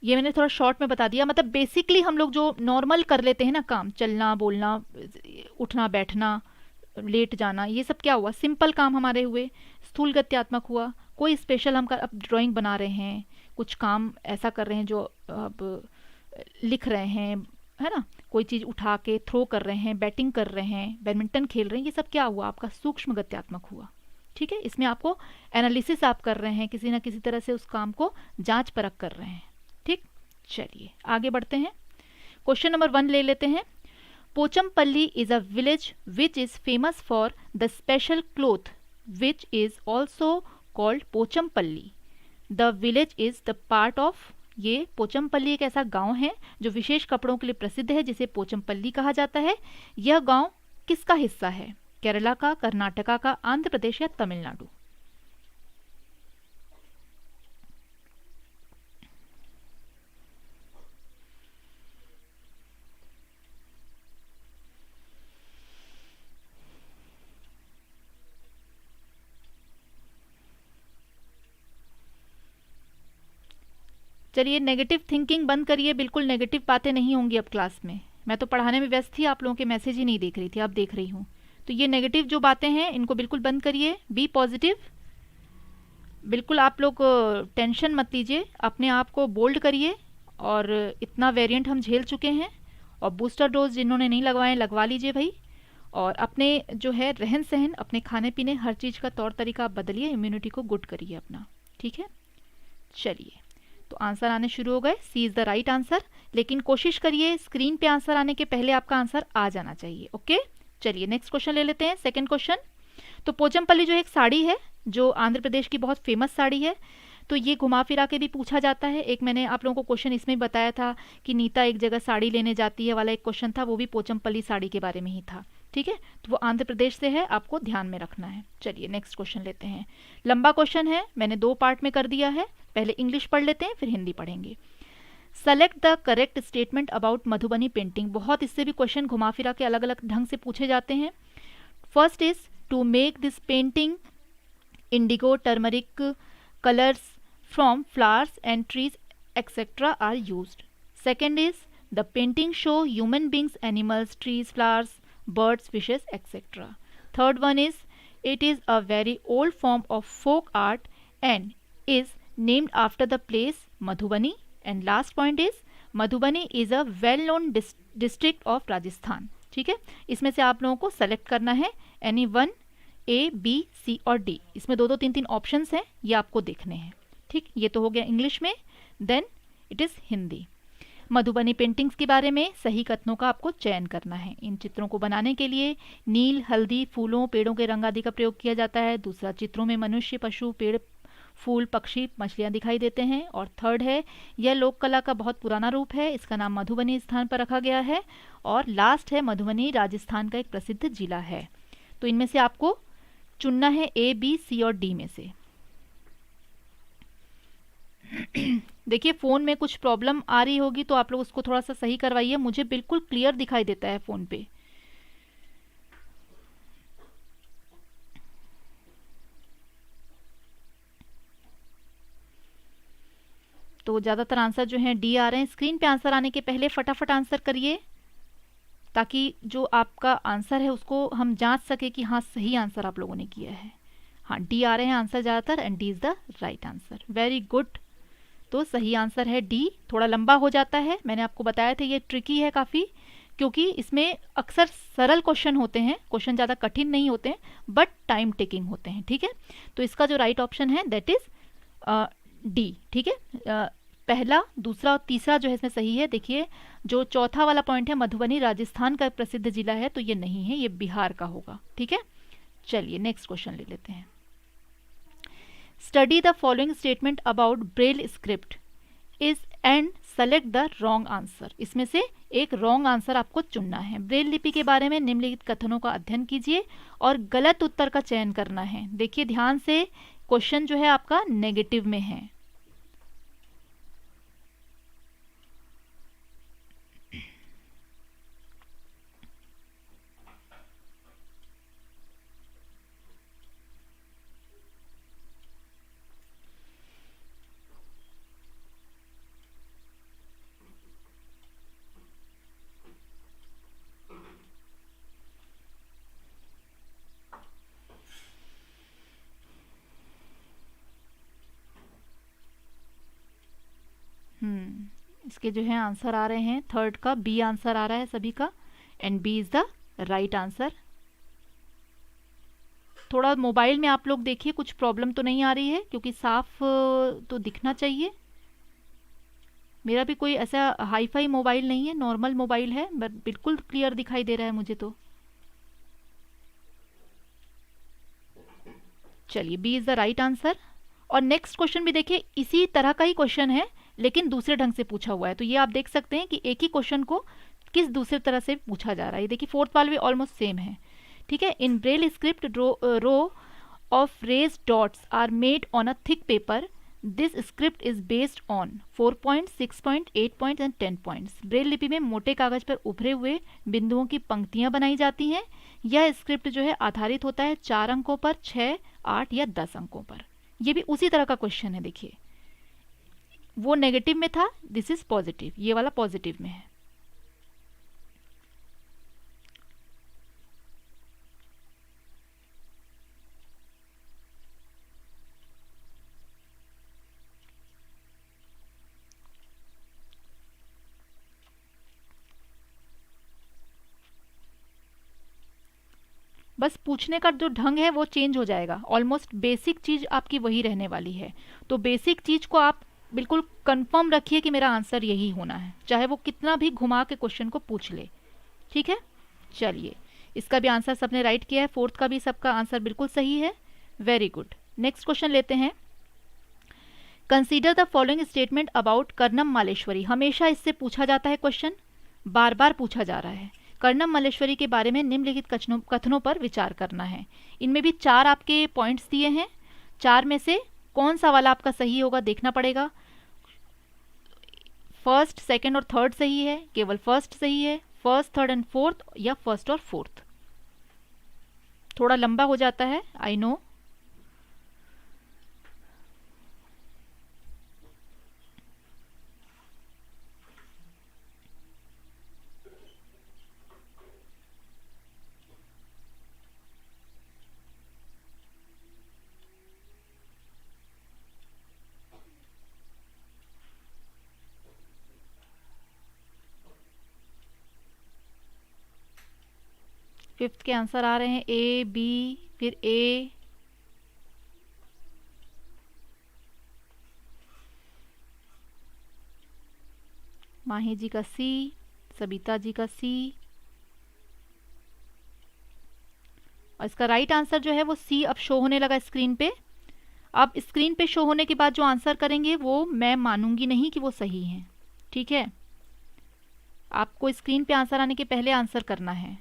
ये मैंने थोड़ा शॉर्ट में बता दिया, मतलब बेसिकली हम लोग जो नॉर्मल कर लेते हैं ना काम, चलना, बोलना, उठना, बैठना, लेट जाना, ये सब क्या हुआ, सिंपल काम हमारे हुए। स्थूल गत्यात्मक हुआ, कोई स्पेशल हम अब ड्राइंग बना रहे हैं, कुछ काम ऐसा कर रहे हैं जो अब लिख रहे हैं, है ना, कोई चीज़ उठा के थ्रो कर रहे हैं, बैटिंग कर रहे हैं, बैडमिंटन खेल रहे हैं, ये सब क्या हुआ, आपका सूक्ष्म गत्यात्मक हुआ, ठीक है। इसमें आपको एनालिसिस आप कर रहे हैं, किसी ना किसी तरह से उस काम को जांच परख कर रहे हैं, ठीक। चलिए आगे बढ़ते हैं। क्वेश्चन नंबर 1 ले लेते हैं। Pochampally is a village which is famous for the special cloth which is also called Pochampally. The village is the part of, ये पोचमपल्ली एक ऐसा गांव है जो विशेष कपड़ों के लिए प्रसिद्ध है, जिसे पोचमपल्ली कहा जाता है। यह गांव किसका हिस्सा है, केरला का, कर्नाटका का, आंध्र प्रदेश या तमिलनाडु। चलिए नेगेटिव थिंकिंग बंद करिए, बिल्कुल नेगेटिव बातें नहीं होंगी अब क्लास में। मैं तो पढ़ाने में व्यस्त थी, आप लोगों के मैसेज ही नहीं देख रही थी, अब देख रही हूँ। तो ये नेगेटिव जो बातें हैं इनको बिल्कुल बंद करिए, बी पॉजिटिव। बिल्कुल आप लोग टेंशन मत लीजिए, अपने आप को बोल्ड करिए। और इतना वेरिएंट हम झेल चुके हैं, और बूस्टर डोज जिन्होंने नहीं लगवाए लगवा लीजिए भाई। और अपने जो है रहन सहन, अपने खाने पीने, हर चीज़ का तौर तरीका आप बदलिए, इम्यूनिटी को गुड करिए अपना, ठीक है। चलिए तो आंसर आने शुरू हो गए, सी इज़ द राइट आंसर। लेकिन कोशिश करिए स्क्रीन पे आंसर आने के पहले आपका आंसर आ जाना चाहिए, ओके। चलिए नेक्स्ट क्वेश्चन ले लेते हैं, सेकंड क्वेश्चन। तो पोचमपल्ली जो एक साड़ी है, जो आंध्र प्रदेश की बहुत फेमस साड़ी है, तो ये घुमा फिरा के भी पूछा जाता है। एक मैंने आप लोगों को क्वेश्चन इसमें बताया था कि नीता एक जगह साड़ी लेने जाती है वाला एक क्वेश्चन था, वो भी पोचमपल्ली साड़ी के बारे में ही था, ठीक है। तो वो आंध्र प्रदेश से है, आपको ध्यान में रखना है। चलिए नेक्स्ट क्वेश्चन लेते हैं, लंबा क्वेश्चन है, मैंने 2 पार्ट में कर दिया है। पहले इंग्लिश पढ़ लेते हैं, फिर हिंदी पढ़ेंगे। Select the correct statement about Madhubani painting. बहुत इससे भी क्वेश्चन घुमा फिरा के अलग अलग ढंग से पूछे जाते हैं। First is to make this painting indigo turmeric colours from flowers and trees etcetera are used. Second is the painting show human beings, animals, trees, flowers, birds, fishes, etc. Third one is it is a very old form of folk art and is named after the place Madhubani. And last point is Madhubani is a well known district of Rajasthan. ठीक है, इसमें से आप लोगों को select करना है any one, ए, B, सी और डी। इसमें 2-2, 3-3 ऑप्शंस हैं, ये आपको देखने हैं, ठीक। ये तो हो गया इंग्लिश में। Then it is Hindi. Madhubani paintings के बारे में सही कथनों का आपको चयन करना है। इन चित्रों को बनाने के लिए नील, हल्दी, फूलों, पेड़ों के रंग आदि का प्रयोग किया जाता है। दूसरा, चित्रों में मनुष्य, पशु, पेड़, फूल, पक्षी, मछलियाँ दिखाई देते हैं। और थर्ड है, यह लोक कला का बहुत पुराना रूप है, इसका नाम मधुबनी स्थान पर रखा गया है। और लास्ट है, मधुबनी राजस्थान का एक प्रसिद्ध जिला है। तो इनमें से आपको चुनना है ए, बी, सी और डी में से। देखिए फ़ोन में कुछ प्रॉब्लम आ रही होगी तो आप लोग उसको थोड़ा सा सही करवाइए, मुझे बिल्कुल क्लियर दिखाई देता है फ़ोन पे। तो ज़्यादातर आंसर जो हैं डी आ रहे हैं। स्क्रीन पे आंसर आने के पहले फटाफट आंसर करिए ताकि जो आपका आंसर है उसको हम जांच सके कि हाँ सही आंसर आप लोगों ने किया है। हाँ डी आ रहे हैं आंसर ज़्यादातर, and D is the right answer. Very good. तो सही आंसर है डी। थोड़ा लंबा हो जाता है, मैंने आपको बताया था ये ट्रिकी है काफ़ी, क्योंकि इसमें अक्सर सरल क्वेश्चन होते हैं, क्वेश्चन ज़्यादा कठिन नहीं होते हैं, बट टाइम टेकिंग होते हैं। ठीक है, तो इसका जो राइट ऑप्शन है दैट इज़ डी। ठीक है, पहला, दूसरा और तीसरा जो है इसमें सही है। देखिए जो चौथा वाला पॉइंट है, मधुबनी राजस्थान का प्रसिद्ध जिला है, तो ये नहीं है, ये बिहार का होगा। ठीक है, चलिए नेक्स्ट क्वेश्चन ले लेते हैं। Study the following statement about Braille script is and select the wrong answer. इसमें से एक रॉन्ग आंसर आपको चुनना है। ब्रेल लिपि के बारे में निम्नलिखित कथनों का अध्ययन कीजिए और गलत उत्तर का चयन करना है। देखिए ध्यान से, क्वेश्चन जो है आपका नेगेटिव में है। इसके जो है आंसर आ रहे हैं, थर्ड का बी आंसर आ रहा है सभी का, and B is the right answer. थोड़ा मोबाइल में आप लोग देखिए कुछ प्रॉब्लम तो नहीं आ रही है, क्योंकि साफ तो दिखना चाहिए। मेरा भी कोई ऐसा हाई फाई मोबाइल नहीं है, नॉर्मल मोबाइल है, बट बिल्कुल क्लियर दिखाई दे रहा है मुझे तो। चलिए B is the right answer. और नेक्स्ट क्वेश्चन भी देखिए, इसी तरह का ही क्वेश्चन है लेकिन दूसरे ढंग से पूछा हुआ है। तो ये आप देख सकते हैं कि एक ही क्वेश्चन को किस दूसरे तरह से पूछा जा रहा है। ये देखिए फोर्थ वाला भी ऑलमोस्ट सेम है। ठीक है, in Braille script row of raised dots are made on a thick paper. This script is based on 4 points, 6 point, 8 points and 10 points. Braille लिपि में मोटे कागज पर उभरे हुए बिंदुओं की पंक्तियां बनाई जाती हैं। यह स्क्रिप्ट जो है आधारित होता है 4 अंकों पर, 6, 8 या 10 अंकों पर। ये भी उसी तरह का क्वेश्चन है। देखिए वो नेगेटिव में था, दिस इज पॉजिटिव, ये वाला पॉजिटिव में है। बस पूछने का जो ढंग है वो चेंज हो जाएगा, ऑलमोस्ट बेसिक चीज आपकी वही रहने वाली है। तो बेसिक चीज को आप बिल्कुल कंफर्म रखिए कि मेरा आंसर यही होना है, चाहे वो कितना भी घुमा के क्वेश्चन को पूछ ले। ठीक है, चलिए इसका भी आंसर सबने राइट किया है, फोर्थ का भी सबका आंसर बिल्कुल सही है। Very good. नेक्स्ट क्वेश्चन लेते हैं। Consider the following statement about Karnam Malleswari. हमेशा इससे पूछा जाता है क्वेश्चन, बार बार पूछा जा रहा है। कर्णम मालेश्वरी के बारे में निम्नलिखित कथनों पर विचार करना है। इनमें भी 4 आपके पॉइंट्स दिए हैं, 4 में से कौन सा वाला आपका सही होगा देखना पड़ेगा। फर्स्ट, सेकंड और थर्ड सही है, केवल फर्स्ट सही है, फर्स्ट, थर्ड एंड फोर्थ, या फर्स्ट और फोर्थ। थोड़ा लंबा हो जाता है, आई नो। फिफ्थ के आंसर आ रहे हैं ए, बी, फिर ए, माही जी का सी, सबिता जी का सी, और इसका राइट आंसर जो है वो सी अब शो होने लगा स्क्रीन पे। अब स्क्रीन पे शो होने के बाद जो आंसर करेंगे वो मैं मानूंगी नहीं कि वो सही है। ठीक है, आपको स्क्रीन पे आंसर आने के पहले आंसर करना है।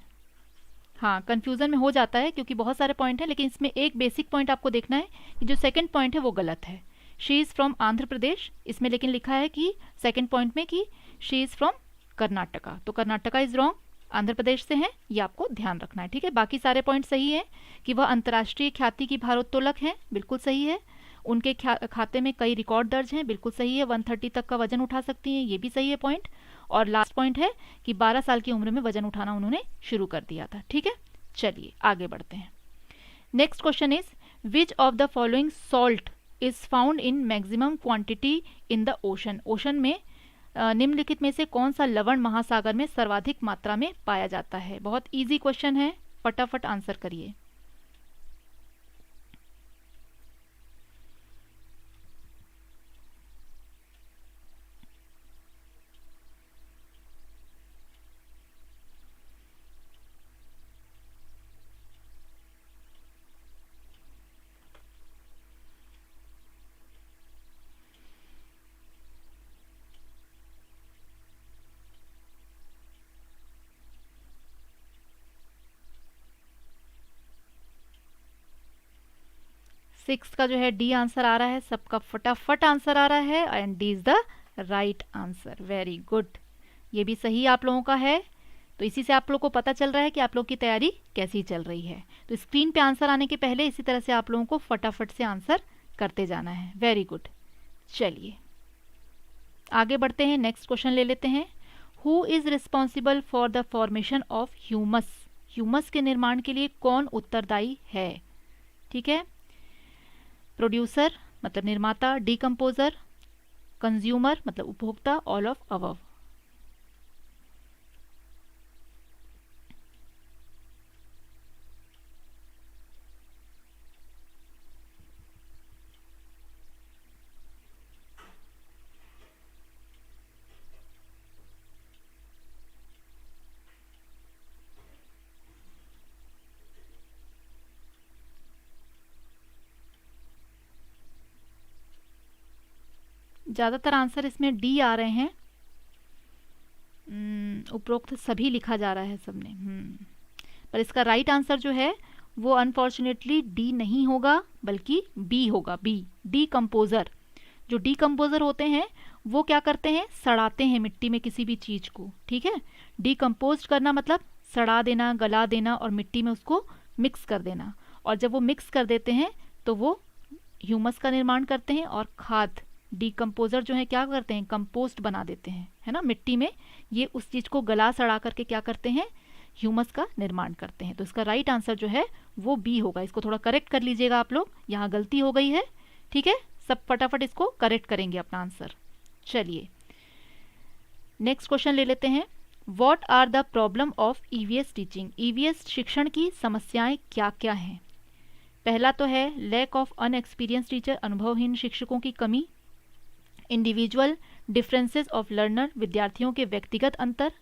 हाँ, कंफ्यूजन में हो जाता है क्योंकि बहुत सारे पॉइंट हैं, लेकिन इसमें एक बेसिक पॉइंट आपको देखना है कि जो सेकंड पॉइंट है वो गलत है। She is from Andhra Pradesh, इसमें लेकिन लिखा है कि सेकंड पॉइंट में कि शी इज़ फ्रॉम कर्नाटका, तो कर्नाटका इज़ रॉन्ग, आंध्र प्रदेश से हैं, ये आपको ध्यान रखना है। ठीक है, बाकी सारे पॉइंट सही है कि वह अंतर्राष्ट्रीय ख्याति की भारोत्तोलक हैं, बिल्कुल सही है। उनके खाते में कई रिकॉर्ड दर्ज हैं, बिल्कुल सही है। 130 तक का वजन उठा सकती हैं, ये भी सही है पॉइंट। और लास्ट पॉइंट है कि 12 साल की उम्र में वजन उठाना उन्होंने शुरू कर दिया था। ठीक है, चलिए आगे बढ़ते हैं। Next question is which of the following salt is found in maximum quantity in the ocean. Ocean में निम्नलिखित में से कौन सा लवण महासागर में सर्वाधिक मात्रा में पाया जाता है। बहुत इजी क्वेश्चन है, फटाफट आंसर करिए। सिक्स का जो है डी आंसर आ रहा है, सबका फटाफट आंसर आ रहा है and D is the right answer. Very good, ये भी सही आप लोगों का है। तो इसी से आप लोगों को पता चल रहा है कि आप लोग की तैयारी कैसी चल रही है। तो स्क्रीन पे आंसर आने के पहले इसी तरह से आप लोगों को फटाफट से आंसर करते जाना है। वेरी गुड, चलिए आगे बढ़ते हैं। नेक्स्ट क्वेश्चन ले लेते हैं। Who is responsible for the formation of humus. Humus के निर्माण के लिए कौन उत्तरदायी है। ठीक है, प्रोड्यूसर मतलब निर्माता, डीकम्पोजर, कंज्यूमर मतलब उपभोक्ता, ऑल ऑफ अबव। ज़्यादातर आंसर इसमें डी आ रहे हैं, उपरोक्त सभी लिखा जा रहा है सबने। पर इसका राइट आंसर जो है वो अनफॉर्चुनेटली डी नहीं होगा बल्कि बी होगा, बी, डीकम्पोजर। जो डीकम्पोजर होते हैं वो क्या करते हैं, सड़ाते हैं मिट्टी में किसी भी चीज़ को। ठीक है, डीकम्पोज करना मतलब सड़ा देना, गला देना और मिट्टी में उसको मिक्स कर देना। और जब वो मिक्स कर देते हैं तो वो ह्यूमस का निर्माण करते हैं और खाद, डीकम्पोजर जो है क्या करते हैं, कंपोस्ट बना देते हैं, है ना, मिट्टी में। ये उस चीज़ को गला सड़ा करके क्या करते हैं, ह्यूमस का निर्माण करते हैं। तो इसका राइट आंसर जो है वो बी होगा। इसको थोड़ा करेक्ट कर लीजिएगा आप लोग, यहाँ गलती हो गई है। ठीक है, सब फटाफट इसको करेक्ट करेंगे अपना आंसर। चलिए नेक्स्ट क्वेश्चन ले लेते हैं। What are the problem of EVS teaching. EVS शिक्षण की समस्याएं क्या क्या हैं। पहला तो है लैक ऑफ अनएक्सपीरियंस टीचर, अनुभवहीन शिक्षकों की कमी। इंडिविजुअल डिफरेंसेस ऑफ लर्नर, विद्यार्थियों के व्यक्तिगत अंतर,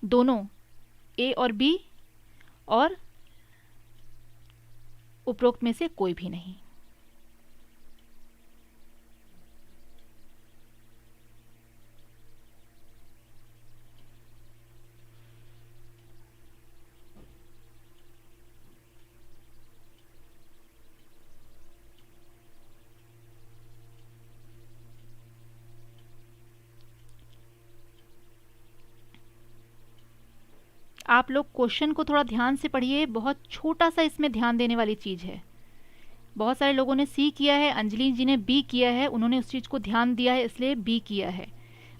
दोनों ए और बी, और उपरोक्त में से कोई भी नहीं। आप लोग क्वेश्चन को थोड़ा ध्यान से पढ़िए, बहुत छोटा सा इसमें ध्यान देने वाली चीज़ है। बहुत सारे लोगों ने सी किया है, अंजलि जी ने बी किया है, उन्होंने उस चीज़ को ध्यान दिया है इसलिए बी किया है।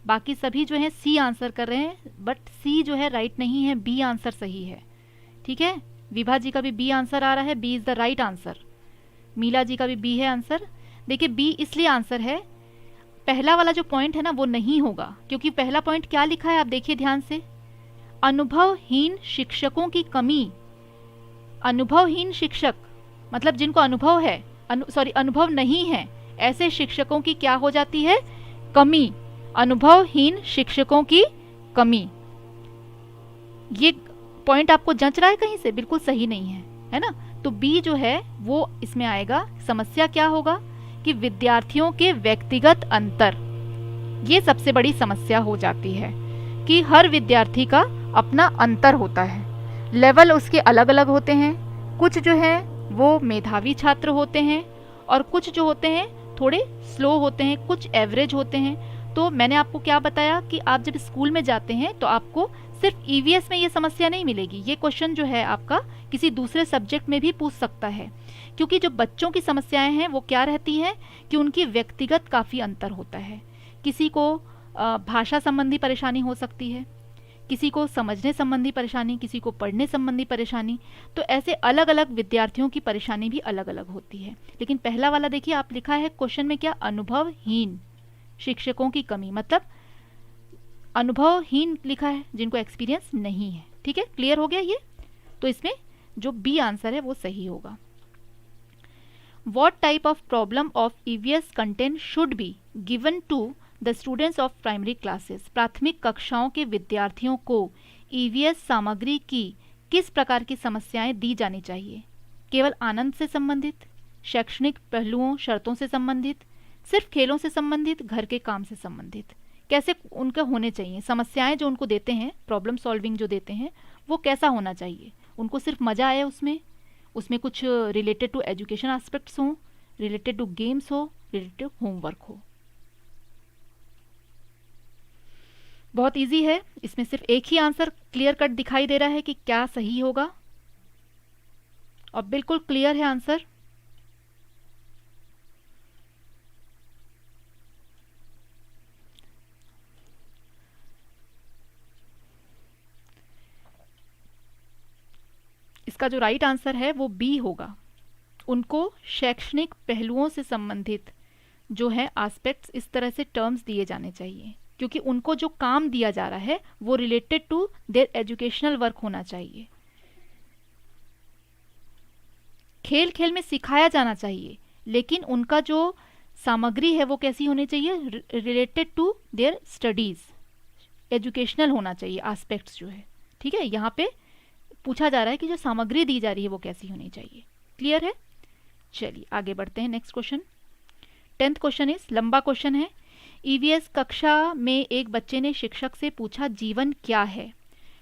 बाकी सभी जो है सी आंसर कर रहे हैं, बट सी जो है राइट नहीं है, बी आंसर सही है। ठीक है, विभा जी का भी बी आंसर आ रहा है, B is the right answer. Meela ji का भी बी है आंसर। देखिए बी इसलिए आंसर है, पहला वाला जो पॉइंट है ना वो नहीं होगा, क्योंकि पहला पॉइंट क्या लिखा है आप देखिए ध्यान से, अनुभवहीन शिक्षकों की कमी। अनुभवहीन शिक्षक मतलब जिनको अनुभव है, अनुभव नहीं है, ऐसे शिक्षकों की क्या हो जाती है, कमी। अनुभवहीन शिक्षकों की कमी, ये पॉइंट आपको जंच रहा है कहीं से, बिल्कुल सही नहीं है, है ना। तो बी जो है वो इसमें आएगा। समस्या क्या होगा कि विद्यार्थियों के व्यक्तिगत अंतर, ये सबसे बड़ी समस्या हो जाती है कि हर विद्यार्थी का अपना अंतर होता है। लेवल उसके अलग अलग होते हैं। कुछ जो है वो मेधावी छात्र होते हैं और कुछ जो होते हैं थोड़े स्लो होते हैं, कुछ एवरेज होते हैं। तो मैंने आपको क्या बताया कि आप जब स्कूल में जाते हैं तो आपको सिर्फ ईवीएस में ये समस्या नहीं मिलेगी, ये क्वेश्चन जो है आपका किसी दूसरे सब्जेक्ट में भी पूछ सकता है, क्योंकि जो बच्चों की समस्याएं हैं वो क्या रहती हैं कि उनकी व्यक्तिगत काफ़ी अंतर होता है। किसी को भाषा संबंधी परेशानी हो सकती है, किसी को समझने संबंधी परेशानी, किसी को पढ़ने संबंधी परेशानी। तो ऐसे अलग अलग विद्यार्थियों की परेशानी भी अलग अलग होती है। लेकिन पहला वाला देखिए, आप लिखा है क्वेश्चन में क्या, अनुभवहीन शिक्षकों की कमी, मतलब अनुभवहीन लिखा है, जिनको एक्सपीरियंस नहीं है। ठीक है, क्लियर हो गया ये। तो इसमें जो बी आंसर है वो सही होगा। What type of problem of EVS content should be given to the students of primary classes? प्राथमिक कक्षाओं के विद्यार्थियों को EVS सामग्री की किस प्रकार की समस्याएं दी जानी चाहिए? केवल आनंद से संबंधित, शैक्षणिक पहलुओं शर्तों से संबंधित, सिर्फ खेलों से संबंधित, घर के काम से संबंधित? कैसे उनका होने चाहिए समस्याएं जो उनको देते हैं, प्रॉब्लम सॉल्विंग जो देते हैं, वो कैसा होना चाहिए? उनको सिर्फ मज़ा आए उसमें कुछ रिलेटेड टू एजुकेशन एस्पेक्ट्स हों, रिलेटेड टू गेम्स हो, रिलेटेड टू होमवर्क हो। बहुत इजी है, इसमें सिर्फ एक ही आंसर क्लियर कट दिखाई दे रहा है कि क्या सही होगा, और बिल्कुल क्लियर है आंसर। इसका जो राइट आंसर है वो बी होगा। उनको शैक्षणिक पहलुओं से संबंधित जो है एस्पेक्ट्स, इस तरह से टर्म्स दिए जाने चाहिए, क्योंकि उनको जो काम दिया जा रहा है वो related to their educational work होना चाहिए। खेल खेल में सिखाया जाना चाहिए, लेकिन उनका जो सामग्री है वो कैसी होनी चाहिए, related to their studies, educational होना चाहिए एस्पेक्ट्स जो है। ठीक है, यहाँ पे पूछा जा रहा है कि जो सामग्री दी जा रही है वो कैसी होनी चाहिए। क्लियर है? चलिए आगे बढ़ते हैं। Next question, 10th question is, लंबा क्वेश्चन है। ईवीएस कक्षा में एक बच्चे ने शिक्षक से पूछा जीवन क्या है।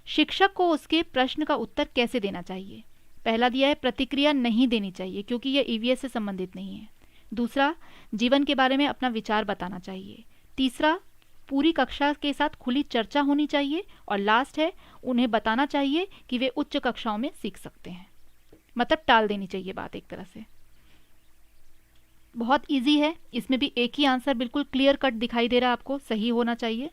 शिक्षक को उसके प्रश्न का उत्तर कैसे देना चाहिए? पहला दिया है प्रतिक्रिया नहीं देनी चाहिए, क्योंकि यह ईवीएस से संबंधित नहीं है। दूसरा, जीवन के बारे में अपना विचार बताना चाहिए। तीसरा, पूरी कक्षा के साथ खुली चर्चा होनी चाहिए। और लास्ट है, उन्हें बताना चाहिए कि वे उच्च कक्षाओं में सीख सकते हैं। मतलब टाल देनी चाहिए बात एक तरह से। बहुत इजी है, इसमें भी एक ही आंसर बिल्कुल क्लियर कट दिखाई दे रहा है आपको, सही होना चाहिए।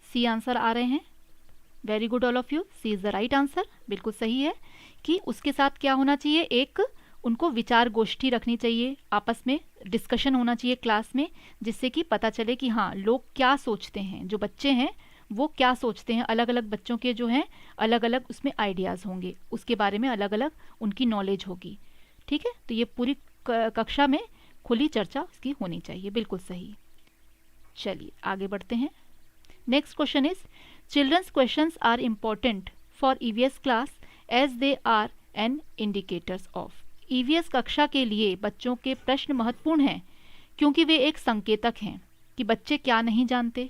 सी आंसर आ रहे हैं। Very good all of you, C is the right answer. बिल्कुल सही है कि उसके साथ क्या होना चाहिए, एक उनको विचार गोष्ठी रखनी चाहिए, आपस में डिस्कशन होना चाहिए क्लास में, जिससे कि पता चले कि हाँ लोग क्या सोचते हैं, जो बच्चे हैं वो क्या सोचते हैं। अलग अलग बच्चों के जो हैं अलग अलग उसमें आइडियाज़ होंगे, उसके बारे में अलग अलग उनकी नॉलेज होगी। ठीक है, तो ये पूरी कक्षा में खुली चर्चा उसकी होनी चाहिए। बिल्कुल सही। चलिए आगे बढ़ते हैं। Next question is, childrens questions are important for EVS class as they are an indicators of. EVS कक्षा के लिए बच्चों के प्रश्न महत्वपूर्ण हैं, क्योंकि वे एक संकेतक हैं कि बच्चे क्या नहीं जानते,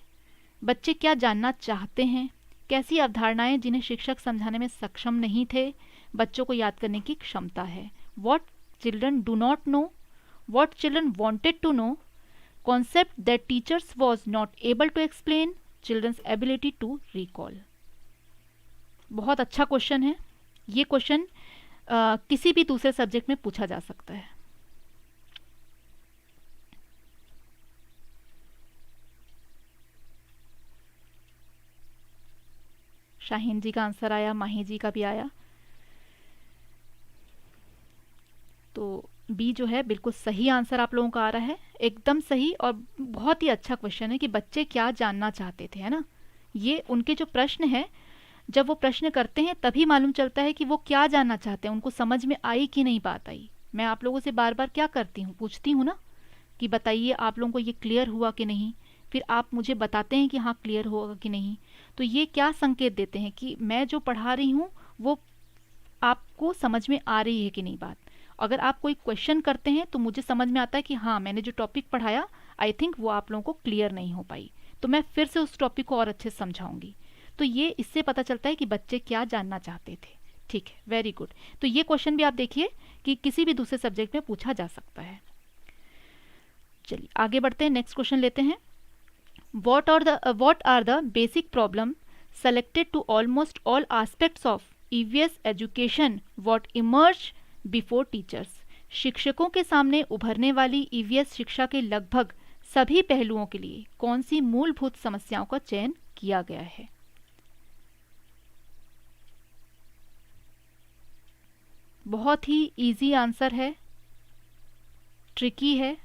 बच्चे क्या जानना चाहते हैं, कैसी अवधारणाएं जिन्हें शिक्षक समझाने में सक्षम नहीं थे, बच्चों को याद करने की क्षमता है। What children do not know, what children wanted to know, concept that teachers was not able to explain, childrens ability to recall. बहुत अच्छा क्वेश्चन है ये। क्वेश्चन किसी भी दूसरे सब्जेक्ट में पूछा जा सकता है। शाहीन जी का आंसर आया, माही जी का भी आया। तो बी जो है बिल्कुल सही आंसर आप लोगों का आ रहा है, एकदम सही। और बहुत ही अच्छा क्वेश्चन है कि बच्चे क्या जानना चाहते थे, है ना। ये उनके जो प्रश्न है, जब वो प्रश्न करते हैं तभी मालूम चलता है कि वो क्या जानना चाहते हैं, उनको समझ में आई कि नहीं बात आई। मैं आप लोगों से बार बार क्या करती हूँ, पूछती हूँ ना कि बताइए आप लोगों को ये क्लियर हुआ कि नहीं, फिर आप मुझे बताते हैं कि हाँ क्लियर होगा कि नहीं, तो ये क्या संकेत देते हैं कि मैं जो पढ़ा रही हूँ वो आपको समझ में आ रही है कि नहीं बात। अगर आप कोई क्वेश्चन करते हैं तो मुझे समझ में आता है कि हाँ मैंने जो टॉपिक पढ़ाया आई थिंक वो आप लोगों को क्लियर नहीं हो पाई, तो मैं फिर से उस टॉपिक को और अच्छे से समझाऊंगी। तो ये इससे पता चलता है कि बच्चे क्या जानना चाहते थे। ठीक है, वेरी गुड। तो ये क्वेश्चन भी आप देखिए कि किसी भी दूसरे सब्जेक्ट में पूछा जा सकता है। चलिए आगे बढ़ते हैं, नेक्स्ट क्वेश्चन लेते हैं। what are the basic problem selected to almost all aspects of EVS education what emerge before teachers? शिक्षकों के सामने उभरने वाली EVS शिक्षा के लगभग सभी पहलुओं के लिए कौन सी मूलभूत समस्याओं का चयन किया गया है? बहुत ही इजी आंसर है, ट्रिकी है।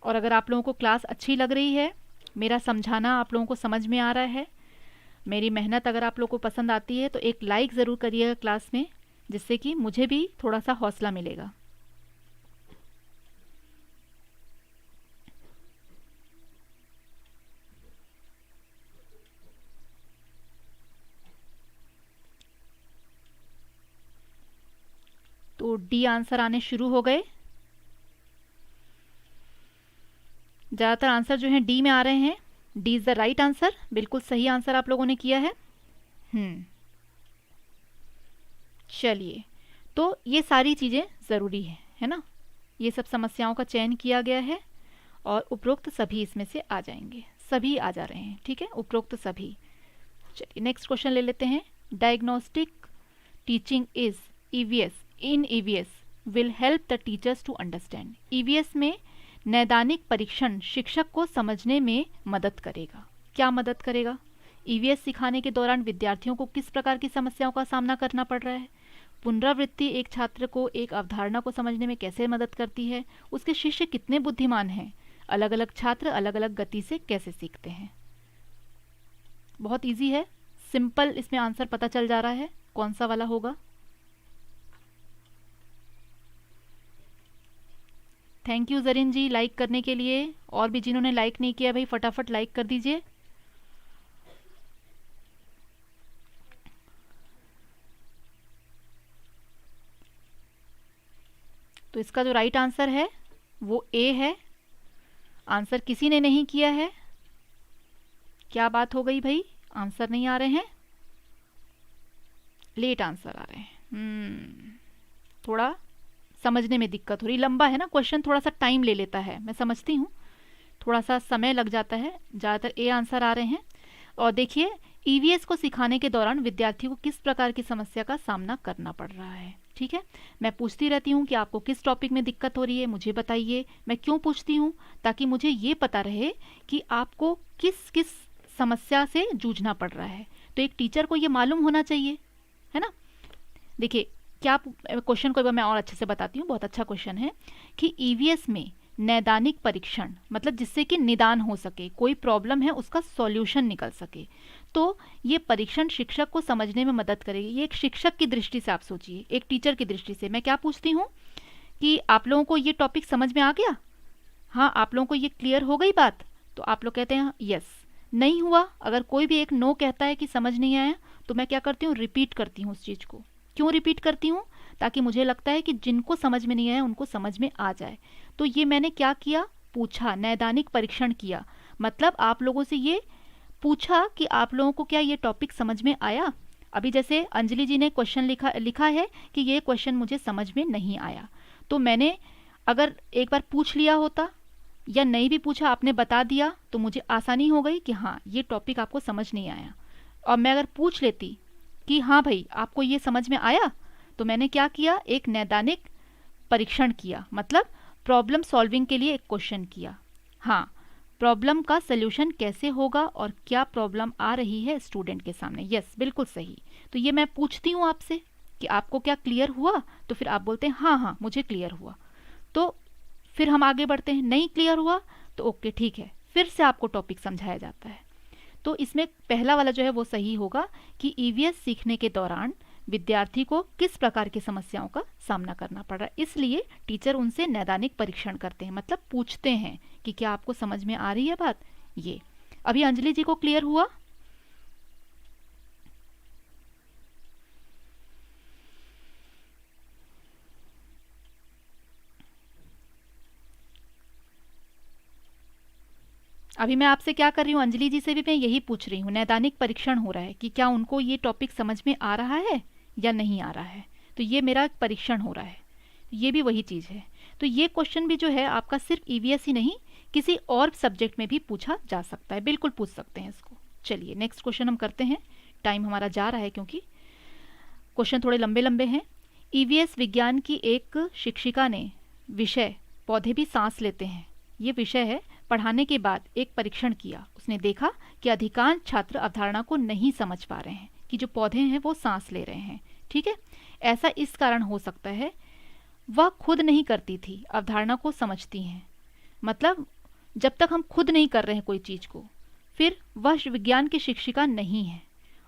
और अगर आप लोगों को क्लास अच्छी लग रही है, मेरा समझाना आप लोगों को समझ में आ रहा है, मेरी मेहनत अगर आप लोगों को पसंद आती है, तो एक लाइक ज़रूर करिएगा क्लास में, जिससे कि मुझे भी थोड़ा सा हौसला मिलेगा। तो डी आंसर आने शुरू हो गए। ज़्यादातर आंसर जो हैं डी में आ रहे हैं। D is the right answer, बिल्कुल सही आंसर आप लोगों ने किया है। चलिए, तो ये सारी चीज़ें ज़रूरी है ना। ये सब समस्याओं का चयन किया गया है और उपरोक्त सभी इसमें से आ जाएंगे, सभी आ जा रहे हैं। ठीक है, उपरोक्त सभी। चलिए नेक्स्ट क्वेश्चन ले लेते हैं। Diagnostic teaching is EVS in EVS will help the teachers to understand. EVS में नैदानिक परीक्षण शिक्षक को समझने में मदद करेगा। क्या मदद करेगा? EVS सिखाने के दौरान विद्यार्थियों को किस प्रकार की समस्याओं का सामना करना पड़ रहा है, पुनरावृत्ति एक छात्र को एक अवधारणा को समझने में कैसे मदद करती है, उसके शिष्य कितने बुद्धिमान हैं, अलग अलग छात्र अलग अलग गति से कैसे सीखते हैं। बहुत इजी है, सिंपल, इसमें आंसर पता चल जा रहा है कौन सा वाला होगा। Thank you Zareen ji like करने के लिए, और भी जिन्होंने लाइक नहीं किया भाई फटाफट लाइक कर दीजिए। तो इसका जो राइट आंसर है वो ए है। आंसर किसी ने नहीं किया है, क्या बात हो गई भाई, आंसर नहीं आ रहे हैं, लेट आंसर आ रहे हैं। थोड़ा समझने में दिक्कत हो रही, लंबा है ना क्वेश्चन, थोड़ा सा टाइम ले लेता है, मैं समझती हूँ, थोड़ा सा समय लग जाता है। ज़्यादातर ए आंसर आ रहे हैं। और देखिए EVS को सिखाने के दौरान विद्यार्थियों को किस प्रकार की समस्या का सामना करना पड़ रहा है। ठीक है, मैं पूछती रहती हूँ कि आपको किस टॉपिक में दिक्कत हो रही है, मुझे बताइए। मैं क्यों पूछती हूँ? ताकि मुझे ये पता रहे कि आपको किस किस समस्या से जूझना पड़ रहा है। तो एक टीचर को ये मालूम होना चाहिए, है ना। देखिए क्या क्वेश्चन को एक बार मैं और अच्छे से बताती हूँ, बहुत अच्छा क्वेश्चन है कि EVS में नैदानिक परीक्षण मतलब जिससे कि निदान हो सके, कोई प्रॉब्लम है उसका सॉल्यूशन निकल सके, तो ये परीक्षण शिक्षक को समझने में मदद करेगी। ये एक शिक्षक की दृष्टि से आप सोचिए, एक टीचर की दृष्टि से मैं क्या पूछती हूँ कि आप लोगों को ये टॉपिक समझ में आ गया, हाँ आप लोगों को ये क्लियर हो गई बात, तो आप लोग कहते हैं यस। नहीं हुआ, अगर कोई भी एक नो कहता है कि समझ नहीं आया, तो मैं क्या करती हूँ, रिपीट करती हूँ उस चीज़ को। क्यों रिपीट करती हूँ? ताकि मुझे लगता है कि जिनको समझ में नहीं आया उनको समझ में आ जाए। तो ये मैंने क्या किया, पूछा, नैदानिक परीक्षण किया, मतलब आप लोगों से ये पूछा कि आप लोगों को क्या ये टॉपिक समझ में आया। अभी जैसे अंजलि जी ने क्वेश्चन लिखा है कि ये क्वेश्चन मुझे समझ में नहीं आया, तो मैंने अगर एक बार पूछ लिया होता या नहीं भी पूछा आपने बता दिया तो मुझे आसानी हो गई कि हाँ ये टॉपिक आपको समझ नहीं आया। और मैं अगर पूछ लेती कि हाँ भाई आपको ये समझ में आया, तो मैंने क्या किया, एक नैदानिक परीक्षण किया, मतलब प्रॉब्लम सॉल्विंग के लिए एक क्वेश्चन किया। हाँ, प्रॉब्लम का सल्यूशन कैसे होगा और क्या प्रॉब्लम आ रही है स्टूडेंट के सामने। यस, बिल्कुल सही। तो ये मैं पूछती हूँ आपसे कि आपको क्या क्लियर हुआ, तो फिर आप बोलते हैं हाँ हाँ मुझे क्लियर हुआ, तो फिर हम आगे बढ़ते हैं। नहीं क्लियर हुआ तो ओके ठीक है, फिर से आपको टॉपिक समझाया जाता है। तो इसमें पहला वाला जो है वो सही होगा कि ईवीएस सीखने के दौरान विद्यार्थी को किस प्रकार की समस्याओं का सामना करना पड़ रहा है, इसलिए टीचर उनसे नैदानिक परीक्षण करते हैं, मतलब पूछते हैं कि क्या आपको समझ में आ रही है बात। ये अभी अंजलि जी को क्लियर हुआ? अभी मैं आपसे क्या कर रही हूँ, अंजलि जी से भी मैं यही पूछ रही हूँ, नैदानिक परीक्षण हो रहा है कि क्या उनको ये टॉपिक समझ में आ रहा है या नहीं आ रहा है। तो ये मेरा परीक्षण हो रहा है, ये भी वही चीज़ है। तो ये क्वेश्चन भी जो है आपका सिर्फ ईवीएस ही नहीं, किसी और सब्जेक्ट में भी पूछा जा सकता है, बिल्कुल पूछ सकते हैं इसको। चलिए नेक्स्ट क्वेश्चन हम करते हैं, टाइम हमारा जा रहा है क्योंकि क्वेश्चन थोड़े लंबे लंबे हैं। ईवीएस विज्ञान की एक शिक्षिका ने विषय पौधे भी सांस लेते हैं, ये विषय है, पढ़ाने के बाद एक परीक्षण किया। उसने देखा कि अधिकांश छात्र अवधारणा को नहीं समझ पा रहे हैं कि जो पौधे हैं वो सांस ले रहे हैं। ठीक है, ऐसा इस कारण हो सकता है वह खुद नहीं करती थी, अवधारणा को समझती हैं। मतलब जब तक हम खुद नहीं कर रहे हैं कोई चीज़ को, फिर वह विज्ञान की शिक्षिका नहीं है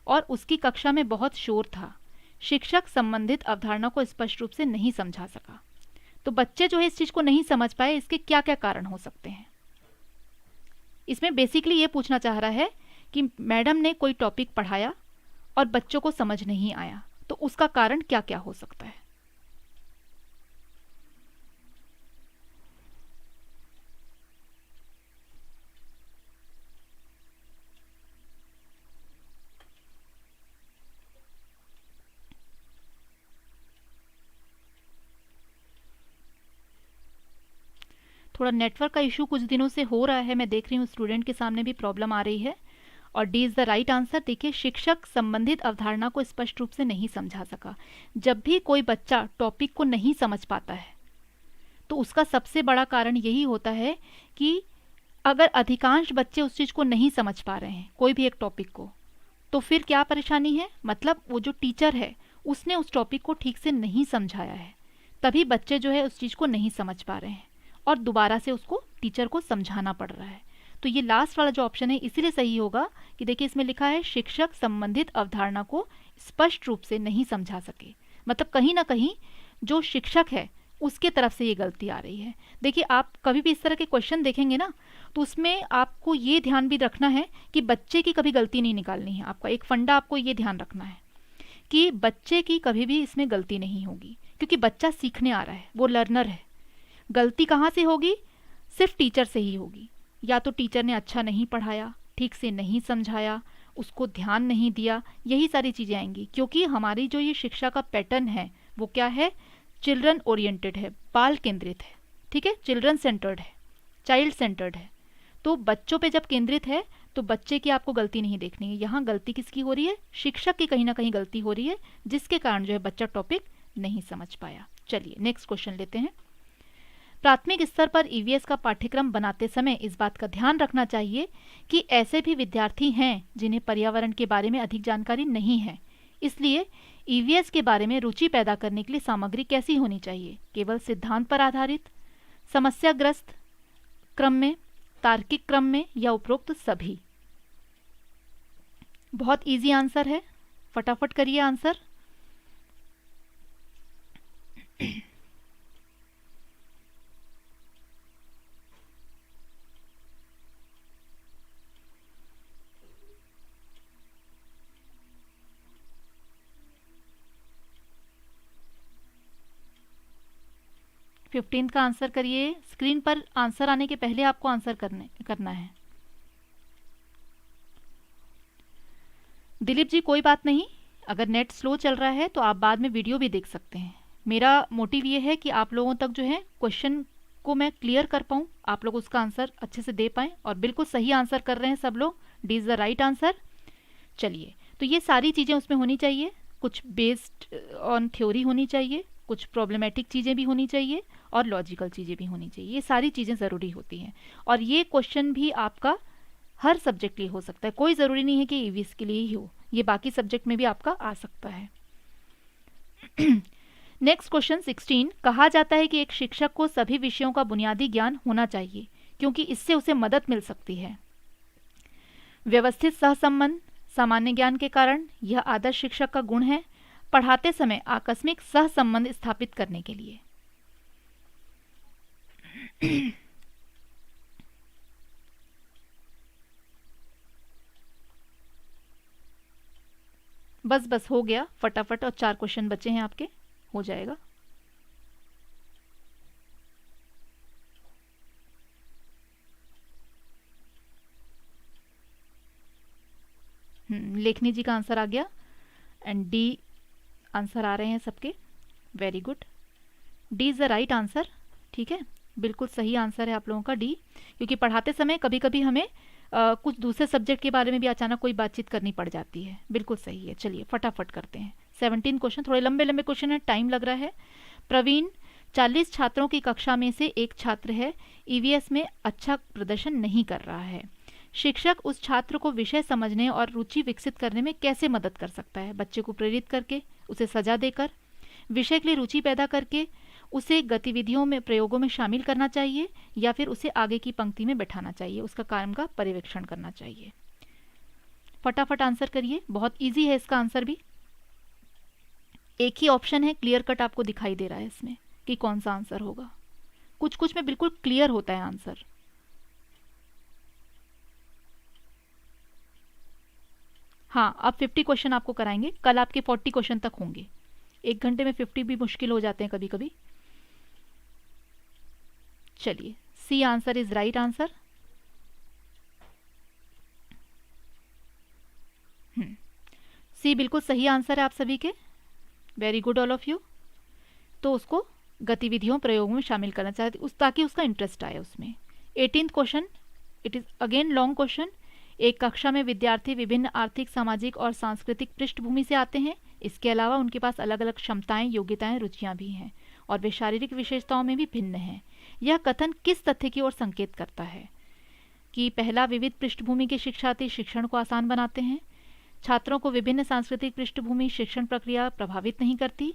और उसकी कक्षा में बहुत शोर था, शिक्षक संबंधित अवधारणा को स्पष्ट रूप से नहीं समझा सका। तो बच्चे जो है इस चीज़ को नहीं समझ पाए, इसके क्या क्या कारण हो सकते हैं। इसमें बेसिकली ये पूछना चाह रहा है कि मैडम ने कोई टॉपिक पढ़ाया और बच्चों को समझ नहीं आया, तो उसका कारण क्या क्या हो सकता है। थोड़ा नेटवर्क का इशू कुछ दिनों से हो रहा है, मैं देख रही हूँ स्टूडेंट के सामने भी प्रॉब्लम आ रही है। और D is the right answer. देखिए, शिक्षक संबंधित अवधारणा को स्पष्ट रूप से नहीं समझा सका। जब भी कोई बच्चा टॉपिक को नहीं समझ पाता है तो उसका सबसे बड़ा कारण यही होता है कि अगर अधिकांश बच्चे उस चीज़ को नहीं समझ पा रहे हैं, कोई भी एक टॉपिक को, तो फिर क्या परेशानी है, मतलब वो जो टीचर है उसने उस टॉपिक को ठीक से नहीं समझाया है, तभी बच्चे जो है उस चीज़ को नहीं समझ पा रहे हैं और दोबारा से उसको टीचर को समझाना पड़ रहा है। तो ये लास्ट वाला जो ऑप्शन है इसीलिए सही होगा कि देखिए इसमें लिखा है शिक्षक संबंधित अवधारणा को स्पष्ट रूप से नहीं समझा सके, मतलब कहीं ना कहीं जो शिक्षक है उसके तरफ से ये गलती आ रही है। देखिए, आप कभी भी इस तरह के क्वेश्चन देखेंगे ना, तो उसमें आपको ये ध्यान भी रखना है कि बच्चे की कभी गलती नहीं निकालनी है। आपका एक फंडा आपको ये ध्यान रखना है कि बच्चे की कभी भी इसमें गलती नहीं होगी, क्योंकि बच्चा सीखने आ रहा है, वो लर्नर है। गलती कहाँ से होगी, सिर्फ टीचर से ही होगी। या तो टीचर ने अच्छा नहीं पढ़ाया, ठीक से नहीं समझाया, उसको ध्यान नहीं दिया, यही सारी चीज़ें आएंगी। क्योंकि हमारी जो ये शिक्षा का पैटर्न है वो क्या है, चिल्ड्रन ओरिएंटेड है, बाल केंद्रित है। ठीक है, चिल्ड्रन सेंटर्ड है, चाइल्ड सेंटर्ड है। तो बच्चों पे जब केंद्रित है तो बच्चे की आपको गलती नहीं देखनी है। यहाँ गलती किसकी हो रही है, शिक्षक की कहीं ना कहीं गलती हो रही है, जिसके कारण जो है बच्चा टॉपिक नहीं समझ पाया। चलिए नेक्स्ट क्वेश्चन लेते हैं। प्राथमिक स्तर पर ईवीएस का पाठ्यक्रम बनाते समय इस बात का ध्यान रखना चाहिए कि ऐसे भी विद्यार्थी हैं जिन्हें पर्यावरण के बारे में अधिक जानकारी नहीं है। इसलिए ईवीएस के बारे में रुचि पैदा करने के लिए सामग्री कैसी होनी चाहिए, केवल सिद्धांत पर आधारित, समस्याग्रस्त क्रम में, तार्किक क्रम में, या उपरोक्त सभी। बहुत इजी आंसर है, फटाफट करिए आंसर। फिफ्टींथ का आंसर करिए। स्क्रीन पर आंसर आने के पहले आपको आंसर करना है। दिलीप जी कोई बात नहीं, अगर नेट स्लो चल रहा है तो आप बाद में वीडियो भी देख सकते हैं। मेरा मोटिव ये है कि आप लोगों तक जो है क्वेश्चन को मैं क्लियर कर पाऊँ, आप लोग उसका आंसर अच्छे से दे पाएँ। और बिल्कुल सही आंसर कर रहे हैं सब लोग, D is the right answer. चलिए, तो ये सारी चीज़ें उसमें होनी चाहिए, कुछ बेस्ड ऑन थ्योरी होनी चाहिए, कुछ प्रॉब्लमेटिक चीज़ें भी होनी चाहिए और लॉजिकल चीज़ें भी होनी चाहिए। ये सारी चीज़ें ज़रूरी होती हैं। और ये क्वेश्चन भी आपका हर सब्जेक्ट के लिए हो सकता है, कोई ज़रूरी नहीं है कि ईवीएस के लिए ही हो, ये बाकी सब्जेक्ट में भी आपका आ सकता है। नेक्स्ट क्वेश्चन 16, कहा जाता है कि एक शिक्षक को सभी विषयों का बुनियादी ज्ञान होना चाहिए क्योंकि इससे उसे मदद मिल सकती है। व्यवस्थित सहसंबंध सामान्य ज्ञान के कारण यह आदर्श शिक्षक का गुण है, पढ़ाते समय आकस्मिक सहसंबंध स्थापित करने के लिए। बस हो गया फटाफट, और 4 क्वेश्चन बचे हैं आपके, हो जाएगा। लेखनी जी का आंसर आ गया, एंड डी आंसर आ रहे हैं सबके, very good. D is the right answer, ठीक है, बिल्कुल सही आंसर है आप लोगों का डी, क्योंकि पढ़ाते समय कभी कभी हमें कुछ दूसरे सब्जेक्ट के बारे में भी अचानक कोई बातचीत करनी पड़ जाती है। बिल्कुल सही है। चलिए फटाफट करते हैं। 17 क्वेश्चन, थोड़े लंबे लंबे क्वेश्चन है, टाइम लग रहा है। प्रवीण 40 छात्रों की कक्षा में से एक छात्र है, ईवीएस में अच्छा प्रदर्शन नहीं कर रहा है। शिक्षक उस छात्र को विषय समझने और रुचि विकसित करने में कैसे मदद कर सकता है? बच्चे को प्रेरित करके, उसे सजा देकर, विषय के लिए रुचि पैदा करके, उसे गतिविधियों में, प्रयोगों में शामिल करना चाहिए, या फिर उसे आगे की पंक्ति में बैठाना चाहिए, उसका काम का पर्यवेक्षण करना चाहिए। फटाफट आंसर करिए, बहुत इजी है इसका आंसर भी। एक ही ऑप्शन है, क्लियर कट आपको दिखाई दे रहा है इसमें कि कौन सा आंसर होगा। कुछ कुछ में बिल्कुल क्लियर होता है आंसर। हाँ, अब 50 क्वेश्चन आपको कराएंगे, कल आपके 40 क्वेश्चन तक होंगे। 1 घंटे में 50 भी मुश्किल हो जाते हैं कभी कभी। चलिए, C answer is right answer. C बिल्कुल सही आंसर है आप सभी के, very good all of you. तो उसको गतिविधियों, प्रयोगों में शामिल करना चाहते उस, ताकि उसका इंटरेस्ट आए उसमें। 18th question, it is again long question. एक कक्षा में विद्यार्थी विभिन्न आर्थिक, सामाजिक और सांस्कृतिक पृष्ठभूमि से आते हैं। इसके अलावा उनके पास अलग अलग क्षमताएं, योग्यताएं, रुचियां भी हैं, और वे शारीरिक विशेषताओं में भी भिन्न हैं। यह कथन किस तथ्य की ओर संकेत करता है? कि पहला, विविध पृष्ठभूमि के शिक्षार्थी शिक्षण को आसान बनाते हैं। छात्रों को विभिन्न सांस्कृतिक पृष्ठभूमि शिक्षण प्रक्रिया प्रभावित नहीं करती।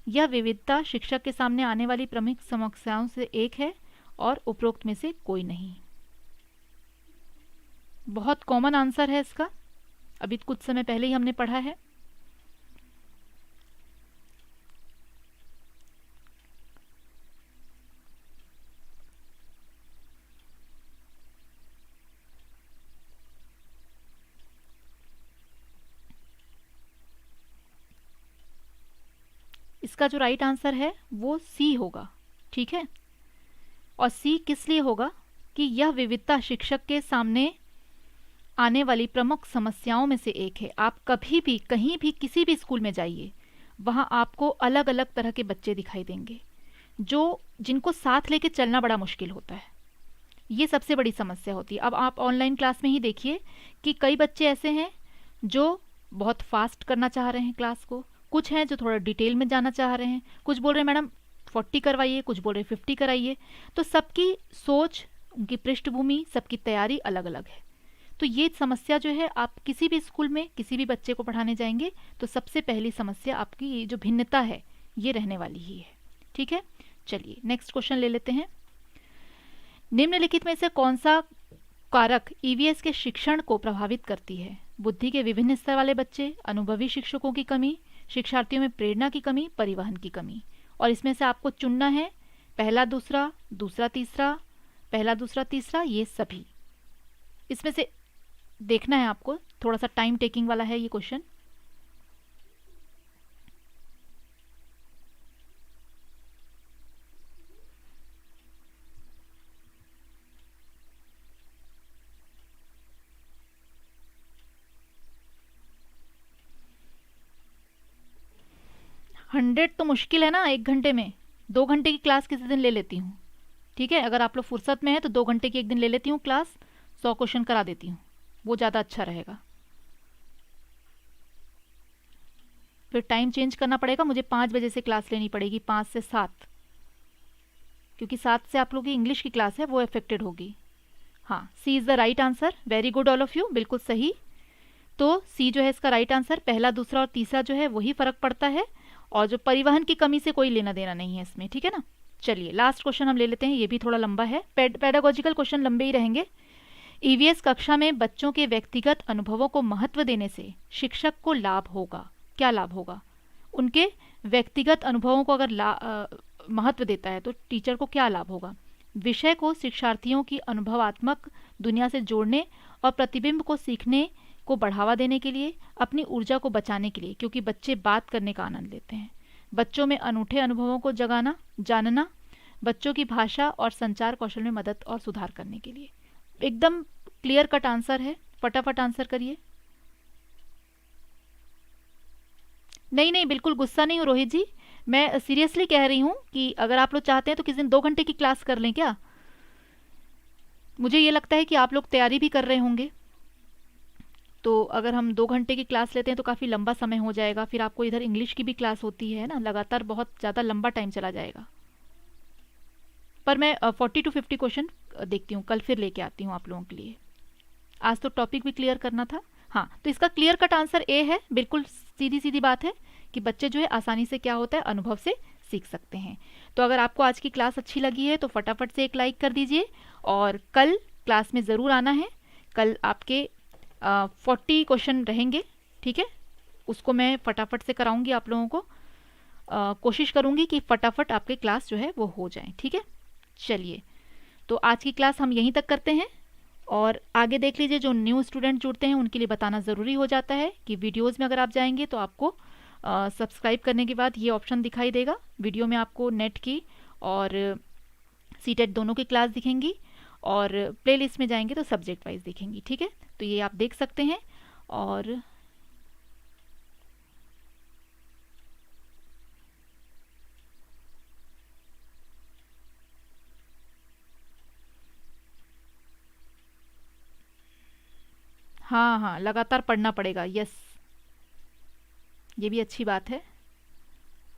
यह विविधता शिक्षक के सामने आने वाली प्रमुख समस्याओं से एक है, और उपरोक्त में से कोई नहीं। बहुत कॉमन आंसर है इसका, अभी कुछ समय पहले ही हमने पढ़ा है। इसका जो राइट आंसर है वो सी होगा, ठीक है। और सी किस लिए होगा? कि यह विविधता शिक्षक के सामने आने वाली प्रमुख समस्याओं में से एक है। आप कभी भी, कहीं भी, किसी भी स्कूल में जाइए, वहाँ आपको अलग अलग तरह के बच्चे दिखाई देंगे, जिनको साथ लेके चलना बड़ा मुश्किल होता है। ये सबसे बड़ी समस्या होती है। अब आप ऑनलाइन क्लास में ही देखिए कि कई बच्चे ऐसे हैं जो बहुत फास्ट करना चाह रहे हैं क्लास को, कुछ हैं जो थोड़ा डिटेल में जाना चाह रहे हैं, कुछ बोल रहे हैं मैडम 40 करवाइए, कुछ बोल रहे हैं 50 कराइए। तो सबकी सोच, उनकी पृष्ठभूमि, सबकी तैयारी अलग अलग है। तो ये समस्या जो है, आप किसी भी स्कूल में किसी भी बच्चे को पढ़ाने जाएंगे तो सबसे पहली समस्या आपकी ये जो भिन्नता है ये रहने वाली ही है, ठीक है। चलिए नेक्स्ट क्वेश्चन ले लेते हैं। निम्नलिखित में से कौन सा कारक ईवीएस के शिक्षण को प्रभावित करती है? बुद्धि के विभिन्न स्तर वाले बच्चे, अनुभवी शिक्षकों की कमी, शिक्षार्थियों में प्रेरणा की कमी, परिवहन की कमी। और इसमें से आपको चुनना है पहला दूसरा, दूसरा तीसरा, पहला दूसरा तीसरा, ये सभी। इसमें से देखना है आपको, थोड़ा सा टाइम टेकिंग वाला है ये क्वेश्चन। हंड्रेड तो मुश्किल है ना 1 घंटे में। 2 घंटे की क्लास किसी दिन ले लेती हूँ, ठीक है। अगर आप लोग फुर्सत में है तो 2 घंटे की एक दिन ले लेती हूँ क्लास, 100 क्वेश्चन करा देती हूँ, वो ज़्यादा अच्छा रहेगा। फिर टाइम चेंज करना पड़ेगा, मुझे 5 बजे से क्लास लेनी पड़ेगी, 5 से 7, क्योंकि 7 से आप लोगों की इंग्लिश की क्लास है, वो अफेक्टेड होगी। हाँ, C is the right answer, very good all of you, बिल्कुल सही। तो सी जो है इसका राइट आंसर। पहला, दूसरा और तीसरा जो है वही फर्क पड़ता है, और जो परिवहन की कमी से कोई लेना देना नहीं है इसमें, ठीक है ना। चलिए लास्ट क्वेश्चन हम ले लेते हैं, ये भी थोड़ा लंबा है, पेडागोजिकल क्वेश्चन लंबे ही रहेंगे। ईवीएस कक्षा में बच्चों के व्यक्तिगत अनुभवों को महत्व देने से शिक्षक को लाभ होगा। क्या लाभ होगा? उनके व्यक्तिगत अनुभवों को अगर महत्व देता है तो टीचर को क्या लाभ होगा? विषय को शिक्षार्थियों की अनुभवात्मक दुनिया से जोड़ने और प्रतिबिंब को सीखने को बढ़ावा देने के लिए, अपनी ऊर्जा को बचाने के लिए, क्योंकि बच्चे बात करने का आनंद लेते हैं। बच्चों में अनूठे अनुभवों को जानना, बच्चों की भाषा और संचार कौशल में मदद और सुधार करने के लिए। एकदम क्लियर कट आंसर है, फटाफट आंसर करिए। नहीं नहीं, बिल्कुल गुस्सा नहीं हूँ रोहित जी, मैं सीरियसली कह रही हूँ कि अगर आप लोग चाहते हैं तो किसी दिन 2 घंटे की क्लास कर लें क्या? मुझे ये लगता है कि आप लोग तैयारी भी कर रहे होंगे, तो अगर हम 2 घंटे की क्लास लेते हैं तो काफ़ी लंबा समय हो जाएगा। फिर आपको इधर इंग्लिश की भी क्लास होती है ना, लगातार बहुत ज़्यादा लंबा टाइम चला जाएगा। पर मैं 40 to 50 क्वेश्चन देखती हूँ, कल फिर लेके आती हूँ आप लोगों के लिए। आज तो टॉपिक भी क्लियर करना था। हाँ, तो इसका क्लियर कट आंसर ए है। बिल्कुल सीधी सीधी बात है कि बच्चे जो है आसानी से क्या होता है, अनुभव से सीख सकते हैं। तो अगर आपको आज की क्लास अच्छी लगी है तो फटाफट से एक लाइक कर दीजिए, और कल क्लास में ज़रूर आना है। कल आपके 40 क्वेश्चन रहेंगे, ठीक है? उसको मैं फटाफट से कराऊंगी आप लोगों को। कोशिश करूंगी कि फटाफट आपके क्लास जो है वो हो जाए, ठीक है? चलिए, तो आज की क्लास हम यहीं तक करते हैं, और आगे देख लीजिए जो न्यू स्टूडेंट जुड़ते हैं उनके लिए बताना ज़रूरी हो जाता है कि वीडियोज़ में अगर आप जाएंगे तो आपको सब्सक्राइब करने के बाद ये ऑप्शन दिखाई देगा। वीडियो में आपको नेट की और सीटेट दोनों की क्लास दिखेंगी, और प्लेलिस्ट में जाएंगे तो सब्जेक्ट वाइज दिखेंगी, ठीक है? तो ये आप देख सकते हैं। और हाँ हाँ, लगातार पढ़ना पड़ेगा, यस, ये भी अच्छी बात है।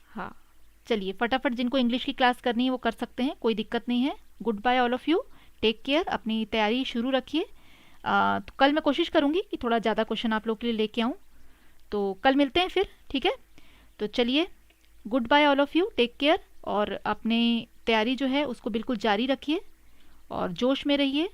हाँ, चलिए फटाफट जिनको इंग्लिश की क्लास करनी है वो कर सकते हैं, कोई दिक्कत नहीं है। Goodbye all of you, take care, अपनी तैयारी शुरू रखिए। तो कल मैं कोशिश करूँगी कि थोड़ा ज़्यादा क्वेश्चन आप लोग के लिए लेके आऊँ, तो कल मिलते हैं फिर, ठीक है? तो चलिए, goodbye all of you, take care, और अपनी तैयारी जो है उसको बिल्कुल जारी रखिए और जोश में रहिए।